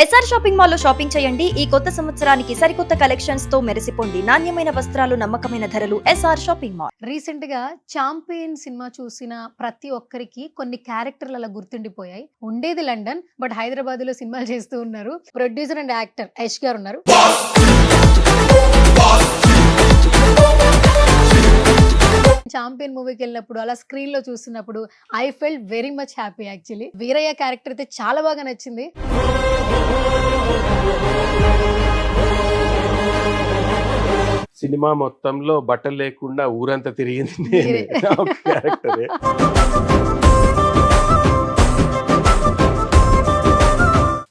SR shopping mall లో shopping చేయండి. ఈ కొత్త సంవత్సరానికి సరికొత్త కలెక్షన్స్ తో మెరిసిపోండి. నాణ్యమైన వస్త్రాలు, నమ్మకమైన ధరలు. SR shopping mall. రీసెంట్ గా చాంపియన్ సినిమా చూసిన ప్రతి ఒక్కరికి కొన్ని క్యారెక్టర్లు అలా గుర్తుండిపోయాయి. ఉండేది లండన్, బట్ హైదరాబాద్ లో సినిమాలు చేస్తూ ఉన్నారు. ప్రొడ్యూసర్ అండ్ యాక్టర్ యష్ గారు ఉన్నారు. చాంపియన్ మూవీకి వెళ్ళినప్పుడు అలా స్క్రీన్ లో చూస్తున్నప్పుడు I felt very much happy. Actually Veerayya character అయితే చాలా బాగా నచ్చింది. సినిమా మొత్తంలో బట్టలు లేకుండా ఊరంతా తిరిగింది నేనే. ఒక క్యారెక్టరే.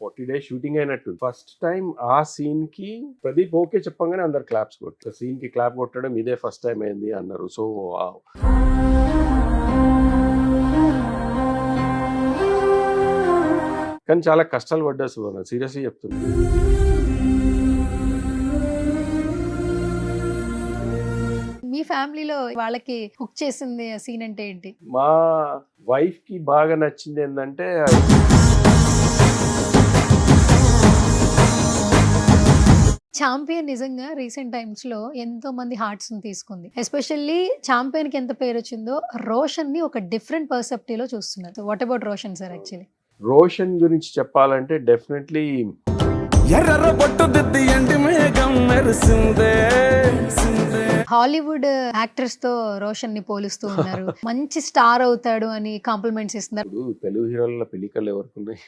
40 days షూటింగ్ అయినట్టు. ఫస్ట్ టైం ఆ సీన్ కి ప్రదీప్ ఓకే చెప్పంగానే అందరు క్లాప్స్ కొట్టారు. సీన్ కి క్లాప్ కొట్టడం ఇదే ఫస్ట్ టైం అయింది అన్నారు. సో కానీ చాలా కష్టాలు పడ్డా సువర్ణ, సీరియస్లీ చెప్తున్నా. మీ ఫ్యామిలీలో వాళ్ళకి హుక్ చేసింది సీన్ అంటే ఏంటి? మా వైఫ్ కి బాగా నచ్చింది ఏంటంటే చాంపియన్ నిజంగా రీసెంట్ టైమ్స్ లో ఎంతో మంది హార్ట్స్ ని తీసుకుంది. ఎస్పెషల్లీ చాంపియన్ కి ఎంత పేరు వచ్చిందో రోషన్ ని ఒక డిఫరెంట్ పర్సెప్టివ్ లో చూస్తున్నారు. What about Roshan sir? Actually Roshan గురించి చెప్పాలంటే డెఫినెట్లీ హాలీవుడ్ యాక్టర్స్ తో రోషన్ ని పోలుస్తూ ఉన్నారు. మంచి స్టార్ అవుతాడు అని కాంప్లిమెంట్స్ ఇస్తున్నారు. తెలుగు హీరోల పెళ్లికలు ఎవరికి ఉన్నాయి?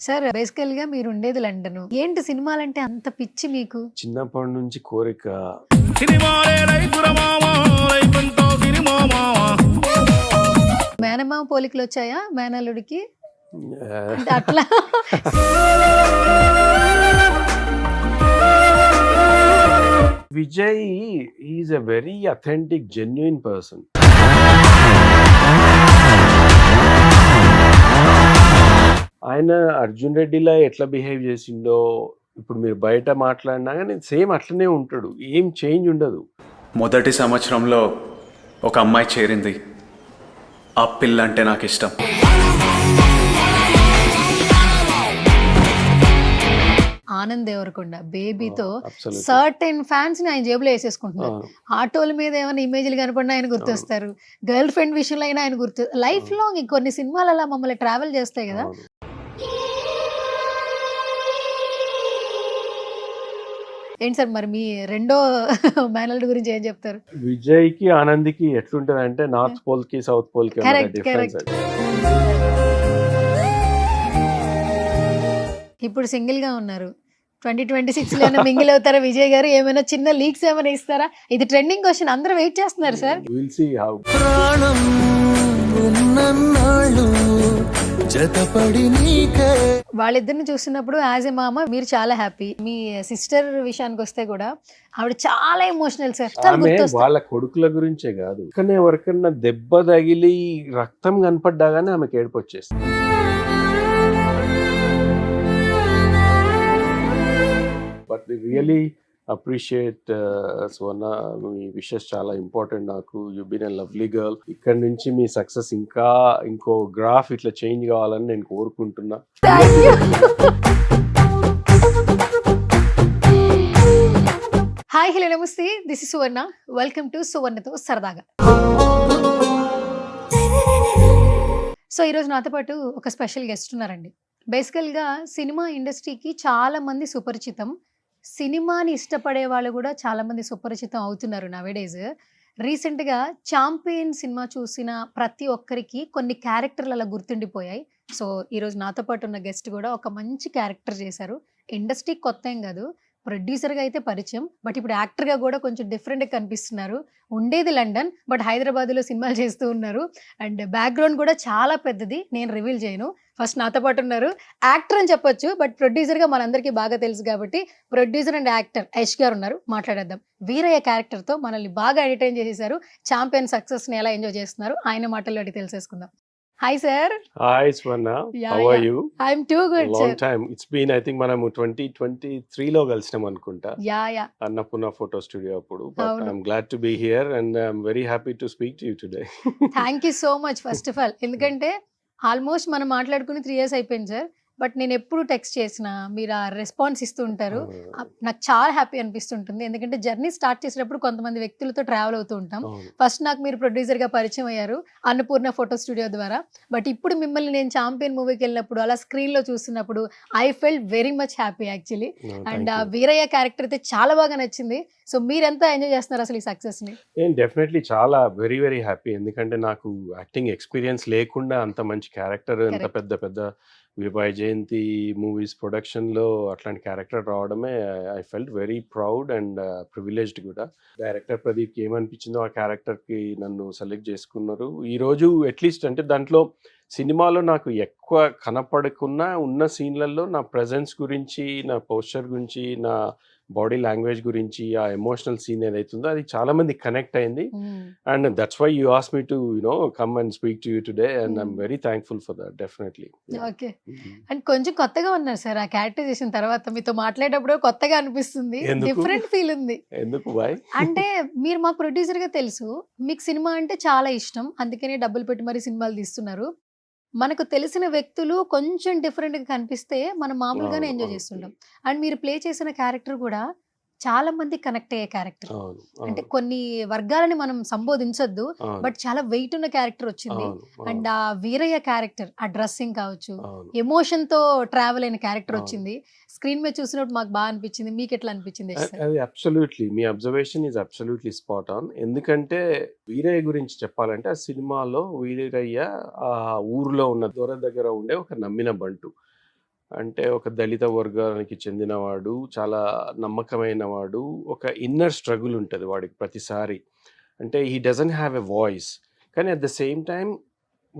సార్ బేసికల్ గా మీరు ఉండేది లండన్, ఏంటి సినిమాలంటే అంత పిచ్చి మీకు? చిన్నప్పటి నుంచి కోరిక. మేనమామ పోలికలు వచ్చాయా మేనల్లుడికి? అట్లా Vijay is a very authentic genuine person. ఆయన అర్జున్ రెడ్డిలా ఎట్లా బిహేవ్ చేసిండో ఇప్పుడు మీరు బయట మాట్లాడినా కానీ సేమ్ అట్లనే ఉంటాడు. ఏం చేంజ్ ఉండదు. మొదటి సంవత్సరంలో ఒక అమ్మాయి చేరింది. ఆ పిల్ల అంటే నాకు ఇష్టం. ఆనంద్ దేవరకొండ బేబీతో సర్టెన్ ఫ్యాన్స్ ని ఆయన జేబులో వేసేసుకుంటున్నారు. ఆటోల మీద ఏమైనా ఇమేజ్లు కనపడినా ఆయన గుర్తొస్తారు. గర్ల్ ఫ్రెండ్ విషయంలో అయినా ఆయన గుర్తు. లైఫ్ లాంగ్ ఇంకొన్ని సినిమాలు అలా మమ్మల్ని ట్రావెల్ చేస్తాయి కదా. ఏంటి సార్ మరి మీ రెండో మేనల్డ్ గురించి ఏం చెప్తారు? విజయ్ కి ఆనంద్కి ఎట్లుంటది అంటే నార్త్ పోల్ కి సౌత్ పోల్ కి డిఫరెన్స్. ఇప్పుడు సింగిల్ గా ఉన్నారు. 2026 లో మింగిల్ అవుతారా విజయ్ గారు? ఏమైనా చిన్న లీక్స్ ఏమైనా ఇస్తారా? ఇది ట్రెండింగ్ క్వశ్చన్, అందరూ వెయిట్ చేస్తున్నారు సార్. Will see how. వాళ్ళిద్దరిని చూస్తున్నప్పుడు యాజ్ ఎ మామ మీరు చాలా హ్యాపీ. మీ సిస్టర్ విషయానికి వస్తే కూడా ఆవిడ చాలా ఎమోషనల్ సార్. వాళ్ళ కొడుకుల గురించే కాదు, కానీ ఎవరికన్నా దెబ్బ తగిలి రక్తం కనపడ్డా గానీ ఆమెకి ఏడుపు వచ్చేస్తుంది. బట్ రియలీ అప్రిషియేట్ స్వర్ణ, మీ విషెస్ చాలా ఇంపార్టెంట్ నాకు. You been a lovely girl. ఇక్కడ నుంచి మీ సక్సెస్ ఇంకా ఇంకో గ్రాఫ్ ఇట్లా చేంజ్ కావాలని నేను కోరుకుంటున్నా. Hi, hello, namaste. This is Swarna. Welcome to సువర్ణతో సరదాగా. సో ఈరోజు నాతో పాటు ఒక స్పెషల్ గెస్ట్ ఉన్నారండి. బేసికల్గా సినిమా ఇండస్ట్రీకి చాలా మంది సుపరిచితం. సినిమాని ఇష్టపడే వాళ్ళు కూడా చాలా మంది సుపరిచితం అవుతున్నారు నవేడేస్. రీసెంట్గా చాంపియన్ సినిమా చూసిన ప్రతి ఒక్కరికి కొన్ని క్యారెక్టర్లు అలా గుర్తుండిపోయాయి. సో ఈరోజు నాతో పాటు ఉన్న గెస్ట్ కూడా ఒక మంచి క్యారెక్టర్ చేశారు. ఇండస్ట్రీకి కొత్త ఏం కాదు, ప్రొడ్యూసర్గా అయితే పరిచయం, బట్ ఇప్పుడు యాక్టర్గా కూడా కొంచెం డిఫరెంట్గా కనిపిస్తున్నారు. ఉండేది లండన్, బట్ హైదరాబాద్లో సినిమాలు చేస్తూ ఉన్నారు. అండ్ బ్యాక్గ్రౌండ్ కూడా చాలా పెద్దది, నేను రివీల్ చేయను. ఫస్ట్ నాతో పాటు ఉన్నారు యాక్టర్ అని చెప్పొచ్చు, బట్ ప్రొడ్యూసర్గా మనందరికీ బాగా తెలుసు కాబట్టి ప్రొడ్యూసర్ అండ్ యాక్టర్ యష్ గారు ఉన్నారు. మాట్లాడేద్దాం. వీరయ్య క్యారెక్టర్తో మనల్ని బాగా ఎంటర్టైన్ చేసేసారు. చాంపియన్ సక్సెస్ని ఎలా ఎంజాయ్ చేస్తున్నారు ఆయన మాటల్లో అడిగి తెలిసేసుకుందాం. Hi sir. Hi, Swarna. Yeah, How are yeah. you? I'm too good Long sir. time. It's been, I think, మనము 2023లో కలిసినాం అనుకుంటా yeah yeah Annapurna photo studio అప్పుడు. బట్ అవును. I'm glad to be here and I'm very happy to speak to you today. Thank you so much first of all. ఎందుకంటే almost మనం మాట్లాడుకుని 3 years అయిపోయింది సార్. బట్ నేను ఎప్పుడు టెక్స్ట్ చేసినా మీరు ఆ రెస్పాన్స్ ఇస్తూ ఉంటారు. నాకు చాలా హ్యాపీ అనిపిస్తుంటుంది. ఎందుకంటే జర్నీ స్టార్ట్ చేసేటప్పుడు కొంతమంది వ్యక్తులతో ట్రావెల్ అవుతూ ఉంటాం. ఫస్ట్ నాకు మీరు ప్రొడ్యూసర్గా పరిచయం అయ్యారు అన్నపూర్ణ ఫోటో స్టూడియో ద్వారా. బట్ ఇప్పుడు మిమ్మల్ని నేను ఛాంపియన్ మూవీకి వెళ్ళినప్పుడు అలా స్క్రీన్లో చూస్తున్నప్పుడు I felt very much happy actually. And Veerayya character అయితే చాలా బాగా నచ్చింది. సో మీరెంత ఎంజాయ్ చేస్తున్నారు అసలు ఈ సక్సెస్ని? నేను డెఫినెట్లీ చాలా వెరీ వెరీ హ్యాపీ. ఎందుకంటే నాకు యాక్టింగ్ ఎక్స్పీరియన్స్ లేకుండా అంత మంచి క్యారెక్టర్, అంత Correct. పెద్ద పెద్ద విభాయ్ జయంతి మూవీస్ ప్రొడక్షన్లో అట్లాంటి క్యారెక్టర్ రావడమే I felt very proud and privileged కూడా. డైరెక్టర్ ప్రదీప్కి ఏమనిపించిందో ఆ క్యారెక్టర్కి నన్ను సెలెక్ట్ చేసుకున్నారు. ఈరోజు అట్లీస్ట్ అంటే దాంట్లో సినిమాలో నాకు ఎక్కువ కనపడకున్నా ఉన్న సీన్లలో నా ప్రెజెన్స్ గురించి, నా పోస్చర్ గురించి, నా బాడీ లాంగ్వేజ్ గురించి, ఆ ఎమోషనల్ సీన్ ఏదైతుందో అది చాలా మంది కనెక్ట్ అయింది. And that's why you ask me to come and speak to you today and I'm very thankful for that definitely. Okay. And కొంచెం కొత్తగా ఉన్నారు సార్ ఆ క్యారెక్టర్ చేసిన తర్వాత. మీతో మాట్లాడేటప్పుడు కొత్తగా అనిపిస్తుంది, ఎందుకు? డిఫరెంట్ ఫీల్ ఉంది. ఎందుకు బాయ్? అంటే మీరు మాకు ప్రొడ్యూసర్ గా తెలుసు, మీకు సినిమా అంటే చాలా ఇష్టం, అందుకనే డబ్బులు పెట్టి మరి సినిమాలు తీస్తున్నారు. మనకు తెలిసిన వ్యక్తులు కొంచెం డిఫరెంట్ గా కనిపిస్తే మనం మామూలుగానే ఎంజాయ్ చేస్తుంటాం. అండ్ మీరు ప్లే చేసిన క్యారెక్టర్ కూడా చాలా మంది కనెక్ట్ అయ్యే క్యారెక్టర్. అవును అంటే కొన్ని వర్గాలని మనం సంబోధించొద్దు, అవును బట్ చాలా వెయిట్ ఉన్న క్యారెక్టర్ వచ్చింది. అవును అండ్ ఆ వీరయ్య క్యారెక్టర్, ఆ డ్రెస్సింగ్ కావచ్చు, అవును. ఎమోషన్ తో ట్రావెల్ అయిన క్యారెక్టర్ అవును. వచ్చింది. స్క్రీన్ మీద చూసినప్పుడు మాకు బాగా అనిపించింది. మీకు ఎట్లా అనిపించింది సార్? అది absolutely me observation is absolutely spot on. ఎందుకంటే వీరయ్య గురించి చెప్పాలంటే ఆ సినిమాలో వీరయ్య ఆ ఊర్లో ఉన్న దొర దగ్గర ఉండే ఒక నమ్మిన బంటు, అంటే ఒక దళిత వర్గానికి చెందినవాడు, చాలా నమ్మకమైన వాడు. ఒక ఇన్నర్ స్ట్రగుల్ ఉంటుంది వాడికి ప్రతిసారి. అంటే he doesn't have a voice, కానీ అట్ ద సేమ్ టైం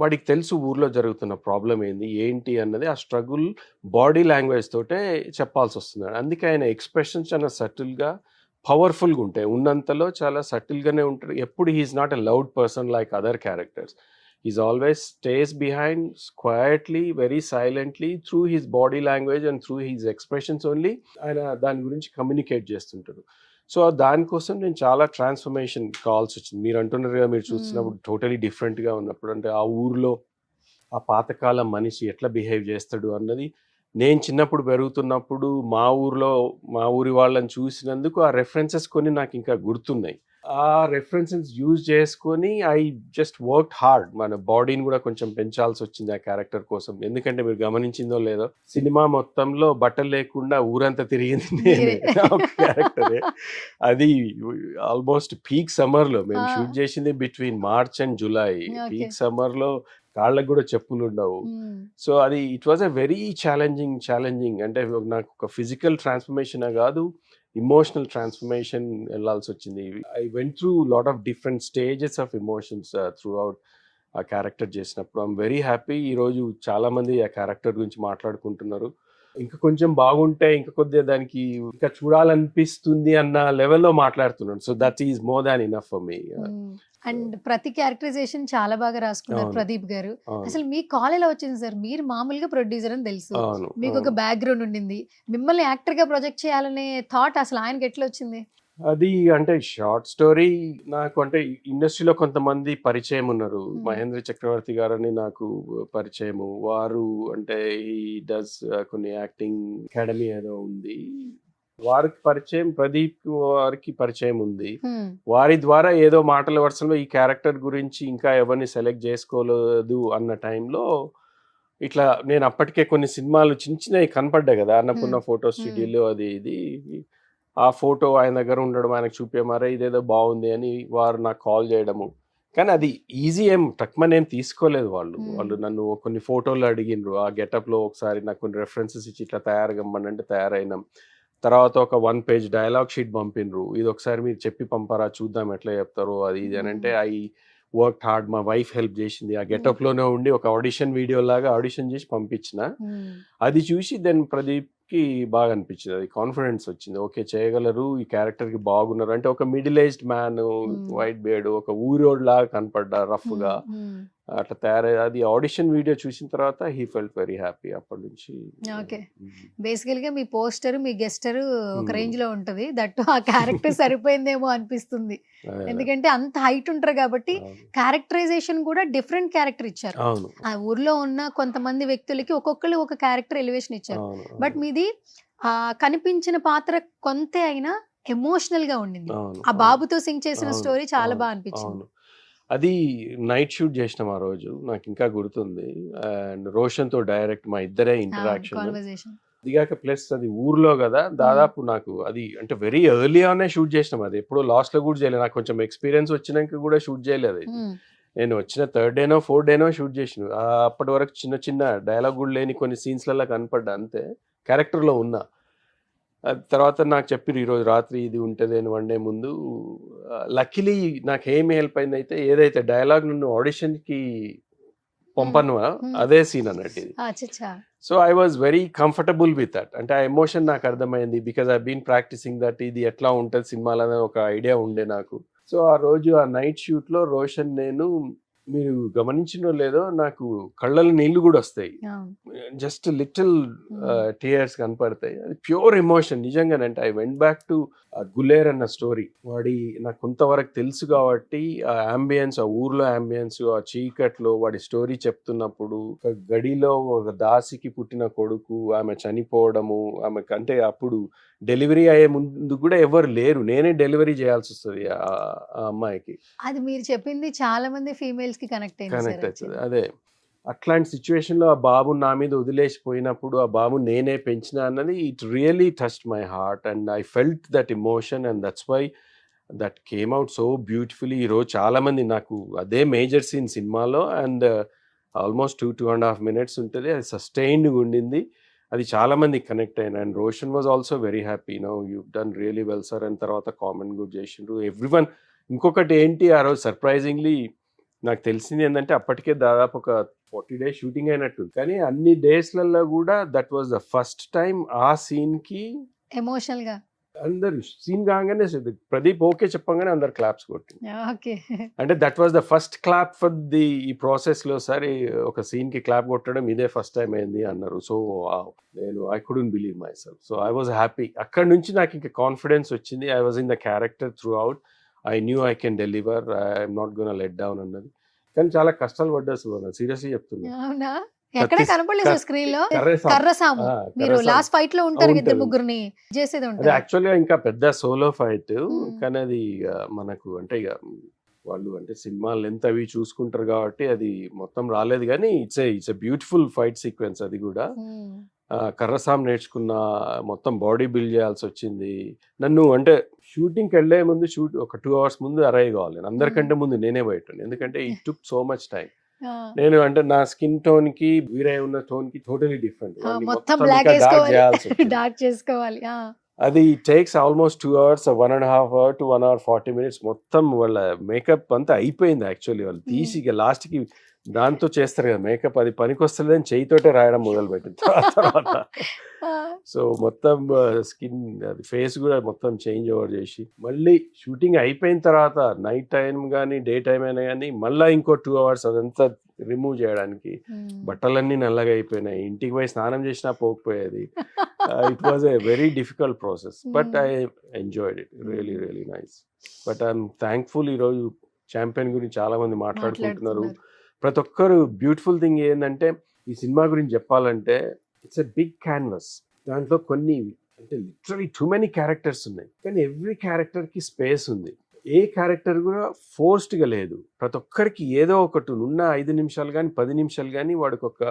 వాడికి తెలుసు ఊర్లో జరుగుతున్న ప్రాబ్లం ఏంటి అన్నది ఆ స్ట్రగుల్ బాడీ లాంగ్వేజ్ తోటే చెప్పాల్సి వస్తుంది. అందుకే ఆయన ఎక్స్ప్రెషన్స్ చాలా సటిల్గా పవర్ఫుల్గా ఉంటాయి. ఉన్నంతలో చాలా సటిల్గానే ఉంటాడు. ఎప్పుడు he's not a loud person like other characters. He's always stays behind quietly, very silently, through his body language and through his expressions only. ఆయన దాని గురించి కమ్యూనికేట్ చేస్తుంటారు. సో దానికోసం నేను చాలా ట్రాన్స్ఫర్మేషన్ కావాల్సి వచ్చింది. మీరు అంటున్నారు కదా, మీరు చూస్తున్నప్పుడు టోటలీ డిఫరెంట్గా ఉన్నప్పుడు, అంటే ఆ ఊర్లో ఆ పాతకాలం మనిషి ఎట్లా బిహేవ్ చేస్తాడు అన్నది నేను చిన్నప్పుడు పెరుగుతున్నప్పుడు మా ఊరి వాళ్ళని చూసినందుకు ఆ రెఫరెన్సెస్ కొన్ని నాకు ఇంకా గుర్తున్నాయి. ఆ రెఫరెన్సెస్ యూజ్ చేసుకొని ఐ జస్ట్ వర్క్ హార్డ్. మన బాడీని కూడా కొంచెం పెంచాల్సి వచ్చింది ఆ క్యారెక్టర్ కోసం. ఎందుకంటే మీరు గమనించిందో లేదో, సినిమా మొత్తంలో బట్టలు లేకుండా ఊరంతా తిరిగింది నేనే, క్యారెక్టరే. అది ఆల్మోస్ట్ పీక్ సమ్మర్లో మేము షూట్ చేసింది between March and July. Peak సమ్మర్లో కాళ్ళకు కూడా చెప్పులు ఉండవు. సో అది it was a very challenging. అంటే నాకు ఒక ఫిజికల్ ట్రాన్స్ఫర్మేషన్ కాదు, ఇమోషనల్ ట్రాన్స్ఫర్మేషన్ వెళ్ళాల్సి వచ్చింది. I went through lot of different stages of emotions through out ఆ క్యారెక్టర్ చేసినప్పుడు. I'm very happy. ఈరోజు చాలామంది ఆ క్యారెక్టర్ గురించి మాట్లాడుకుంటున్నారు. ఇంకా కొంచెం బాగుంటే ఇంకా కొద్దిగా దానికి ఇంకా చూడాలనిపిస్తుంది అన్న లెవెల్లో మాట్లాడుతున్నాను. So that is more than enough for me. And ప్రతి క్యారెక్టరైజేషన్ చాలా బాగా రాసుకున్నారు అవును. ప్రదీప్ గారు. అవును. అసలు మీ కాల్ ఎలా వచ్చింది సార్? మీరు మామూలుగా ప్రొడ్యూసర్ అని తెలుసు, అవును, మీకు ఒక అవును. బ్యాక్గ్రౌండ్ ఉండింది, మిమ్మల్ని యాక్టర్ గా ప్రొజెక్ట్ చేయాలనే థాట్ అసలు ఆయనకి ఎట్లా వచ్చింది? అది అంటే షార్ట్ స్టోరీ నాకు అంటే ఇండస్ట్రీలో కొంతమంది పరిచయం ఉన్నారు. మహేంద్ర చక్రవర్తి గారని నాకు పరిచయము. వారు అంటే ఈ డస్ కొన్ని యాక్టింగ్ అకాడమీ ఏదో ఉంది, వారికి పరిచయం. ప్రదీప్ వారికి పరిచయం ఉంది. వారి ద్వారా ఏదో మాటల వరుసలో ఈ క్యారెక్టర్ గురించి ఇంకా ఎవరిని సెలెక్ట్ చేసుకోలేదు అన్న టైంలో ఇట్లా నేను అప్పటికే కొన్ని సినిమాలు చిన్న చిన్నవి కనపడ్డాయి కదా, అన్నపూర్ణ ఫోటో స్టూడియోలో అది ఇది. ఆ ఫోటో ఆయన దగ్గర ఉండడం, ఆయనకు చూపేమారా ఇదేదో బాగుంది అని వారు నాకు కాల్ చేయడము. కానీ అది ఈజీ టక్మని ఏం తీసుకోలేదు వాళ్ళు నన్ను కొన్ని ఫోటోలు అడిగినరు. ఆ గెటప్లో ఒకసారి నాకు కొన్ని రెఫరెన్సెస్ ఇచ్చి ఇట్లా తయారుగమ్మనంటే తయారైనాం. తర్వాత ఒక 1 page డైలాగ్ షీట్ పంపినరు. ఇది ఒకసారి మీరు చెప్పి పంపారా, చూద్దాం ఎట్లా చెప్తారో అది ఇది అని. అంటే ఐ వర్క్ హార్డ్. మా వైఫ్ హెల్ప్ చేసింది. ఆ గెటప్లోనే ఉండి ఒక ఆడిషన్ వీడియో లాగా ఆడిషన్ చేసి పంపించిన. అది చూసి దెన్ ప్రదీప్కి బాగా అనిపించింది, అది కాన్ఫిడెన్స్ వచ్చింది. ఓకే చేయగలరు, ఈ క్యారెక్టర్కి బాగున్నారు. అంటే ఒక middle aged man, white beard, ఒక ఊరోడ్ లాగా కనపడ్డా రఫ్గా. అట్లా తయారయ్యి అది ఆడిషన్ వీడియో చూసిన తర్వాత హీ ఫెల్ట్ వెరీ హ్యాపీ అప్పటి నుంచి. ఓకే. బేసికల్‌గా మీ పోస్టర్, మీ గెస్టర్ ఒక రేంజ్‌లో ఉంటది. దట్టు ఆ క్యారెక్టర్ సరిపోయిందేమో అనిపిస్తుంది. అదే. ఎందుకంటే అంత హైట్ ఉంటారు కాబట్టి అవును. క్యారెక్టరైజేషన్ కూడా డిఫరెంట్ క్యారెక్టర్ ఇచ్చారు. అవును. ఆ ఊర్లో ఉన్న కొంతమంది వ్యక్తులకి ఒక్కొక్కళ్ళు ఒక క్యారెక్టర్ ఎలివేషన్ ఇచ్చారు. అవును. బట్ మీది కనిపించిన పాత్ర కొంతే అయినా ఎమోషనల్ గా ఉండింది. అవును. ఆ బాబుతో సింగ్ చేసిన అవును. స్టోరీ చాలా అవును. బాగా అనిపించింది. అవును. అది నైట్ షూట్ చేసినాం ఆ రోజు, నాకు ఇంకా గుర్తుంది. అండ్ రోషన్తో డైరెక్ట్ మా ఇద్దరే ఇంటరాక్షన్. కాన్వర్సేషన్. దిగాక ప్లస్ అది ఊర్లో కదా, దాదాపు నాకు అది అంటే వెరీ ఎర్లీ ఆనే షూట్ చేసినాం. అది ఎప్పుడో లాస్ట్ లో కూడా చేయలేదు. నాకు కొంచెం ఎక్స్పీరియన్స్ వచ్చినాక కూడా షూట్ చేయలేదు అది. నేను వచ్చిన థర్డ్ డేనో ఫోర్త్ డేనో షూట్ చేసిన. అప్పటి వరకు చిన్న చిన్న డైలాగ్ కూడా లేని కొన్ని సీన్స్లలో కనపడ్డా అంతే, క్యారెక్టర్లో ఉన్నా. తర్వాత నాకు చెప్పిరు ఈరోజు రాత్రి ఇది ఉంటుంది అని వన్ డే ముందు. లక్కీలీ నాకు ఏం హెల్ప్ అయింది అయితే, ఏదైతే డైలాగ్ నన్ను ఆడిషన్కి పంపను అదే సీన్ అన్నట్టు ఇది. So I was very comfortable with that. అంటే ఆ ఎమోషన్ నాకు అర్థమైంది, because I been practising that, ఇది ఎట్లా ఉంటుంది సినిమాలో ఒక ఐడియా ఉండే నాకు. సో ఆ రోజు ఆ నైట్ షూట్లో రోషన్ నేను, మీరు గమనించినో లేదో, నాకు కళ్ళలో నీళ్లు కూడా వస్తాయి, జస్ట్ లిటిల్ టీయర్స్ కనపడతాయి. అది ప్యూర్ ఎమోషన్ నిజంగానంటే. ఐ వెంట్ బ్యాక్ టు గులేర్ అన్న స్టోరీ. వాడి నాకు కొంతవరకు తెలుసు కాబట్టి ఆ అంబియన్స్, ఆ ఊర్లో అంబియన్స్, ఆ చీకట్లో వాడి స్టోరీ చెప్తున్నప్పుడు, ఒక గడిలో ఒక దాసికి పుట్టిన కొడుకు, ఆమె చనిపోవడము, ఆమెకు అంటే అప్పుడు డెలివరీ అయ్యే ముందు కూడా ఎవరు లేరు, నేనే డెలివరీ చేయాల్సి వస్తుంది ఆ అమ్మాయికి. అది మీరు చెప్పింది చాలా మంది ఫీమేల్స్ కి కనెక్ట్ అవుతుంది. అదే అట్లాంటి సిచ్యువేషన్లో ఆ బాబు నా మీద వదిలేసిపోయినప్పుడు, ఆ బాబు నేనే పెంచిన అన్నది, it really touched my heart and I felt that emotion and that's why that came out so beautifully. ఈరోజు చాలామంది నాకు అదే మేజర్ సీన్ సినిమాలో, అండ్ ఆల్మోస్ట్ 2.5 minutes ఉంటుంది. అది సస్టైన్డ్గా ఉండింది. అది చాలామంది కనెక్ట్ అయిన. And Roshan was also very happy, no you done really well sir అని తర్వాత కామెంట్ కూడా చేసిండ్రు ఎవ్రీవన్. ఇంకొకటి ఏంటి, ఆ రోజు సర్ప్రైజింగ్లీ నాకు తెలిసింది ఏంటంటే, అప్పటికే దాదాపు ఒక 40 days షూటింగ్ అయినట్టుంది, కానీ అన్ని డేస్లలో కూడా that was the first time ఆ సీన్కి ఎమోషనల్ గా అందరు సీన్ కాగానే ప్రదీప్ ఓకే చెప్పగానే అందరు క్లాప్స్ కొట్టింది. ఓకే. అంటే that was the first clap for the ఈ ప్రాసెస్లో. సరే ఒక సీన్కి క్లాప్ కొట్టడం ఇదే ఫస్ట్ టైం అయింది అన్నారు. సో నేను I couldn't believe my self. So I was happy. అక్కడ నుంచి నాకు ఇంకా కాన్ఫిడెన్స్ వచ్చింది. I was in the character through out. I knew I can deliver, I'm not gonna let down అన్నది. కానీ చాలా కష్టాలు పడ్డా సువర్ణ, సీరియస్లీ చెప్తున్నా. అవునా? ఎక్కడ కనపడలేదు స్క్రీన్ లో. కర్రసాము మీరు లాస్ట్ ఫైట్ లో ఉంటారు, ఇద్దరు ముగ్గురిని చేసేది ఉంటుంది. యాక్చువల్గా ఇంకా పెద్ద సోలో ఫైట్, కానీ అది మనకు అంటే ఇక వాళ్ళు అంటే సినిమా లెంత్ అవి చూసుకుంటారు కాబట్టి అది మొత్తం రాలేదు, కానీ it's a beautiful fight sequence. అది కూడా కర్రసాం నేర్చుకున్న, మొత్తం బాడీ బిల్డ్ చేయాల్సి వచ్చింది. నన్ను అంటే షూటింగ్కి వెళ్ళే ముందు ఒక 2 hours ముందు అరైవ్ కావాలి. అందరికంటే ముందు నేనే బయట, ఎందుకంటే it took so much time. నేను అంటే నా స్కిన్ టోన్ కి వీరయ్య ఉన్న టోన్ కి టోటలీ డిఫరెంట్. మొత్తం బ్లాక్ డార్క్ చేసుకోవాలి. అది takes almost 2 hours, 1.5 hours to 1 hour 40 minutes. మొత్తం వాళ్ళ మేకప్ అంతా అయిపోయింది. యాక్చువల్లీ వాళ్ళు తీసి లాస్ట్ కి దాంతో చేస్తారు కదా మేకప్, అది పనికి వస్తుందని చేయితోటే రాయడం మొదలు పెట్టింది తర్వాత. సో మొత్తం స్కిన్, అది ఫేస్ కూడా మొత్తం చేంజ్ ఓవర్ చేసి, మళ్ళీ షూటింగ్ అయిపోయిన తర్వాత నైట్ టైం కానీ డే టైం అయినా కానీ మళ్ళీ ఇంకో 2 hours అదంతా రిమూవ్ చేయడానికి. బట్టలన్నీ నల్లగా అయిపోయినాయి, ఇంటికి పోయి స్నానం చేసినా పోకపోయేది. It was a very difficult process, but I enjoyed it. Really really nice. But I'm thankful. ఈరోజు ఛాంపియన్ గురించి చాలా మంది మాట్లాడుకుంటున్నారు. ప్రతి ఒక్కరు బ్యూటిఫుల్ థింగ్ ఏంటంటే, ఈ సినిమా గురించి చెప్పాలంటే ఇట్స్ ఎ బిగ్ క్యాన్వస్. దాంట్లో కొన్ని అంటే లిటరలీ టూ మెనీ క్యారెక్టర్స్ ఉన్నాయి, కానీ ఎవ్రీ క్యారెక్టర్కి స్పేస్ ఉంది. ఏ క్యారెక్టర్ కూడా ఫోర్స్డ్గా లేదు. ప్రతి ఒక్కరికి ఏదో ఒకటి ఉన్న 5 నిమిషాలు కానీ 10 నిమిషాలు కానీ వాడికి ఒక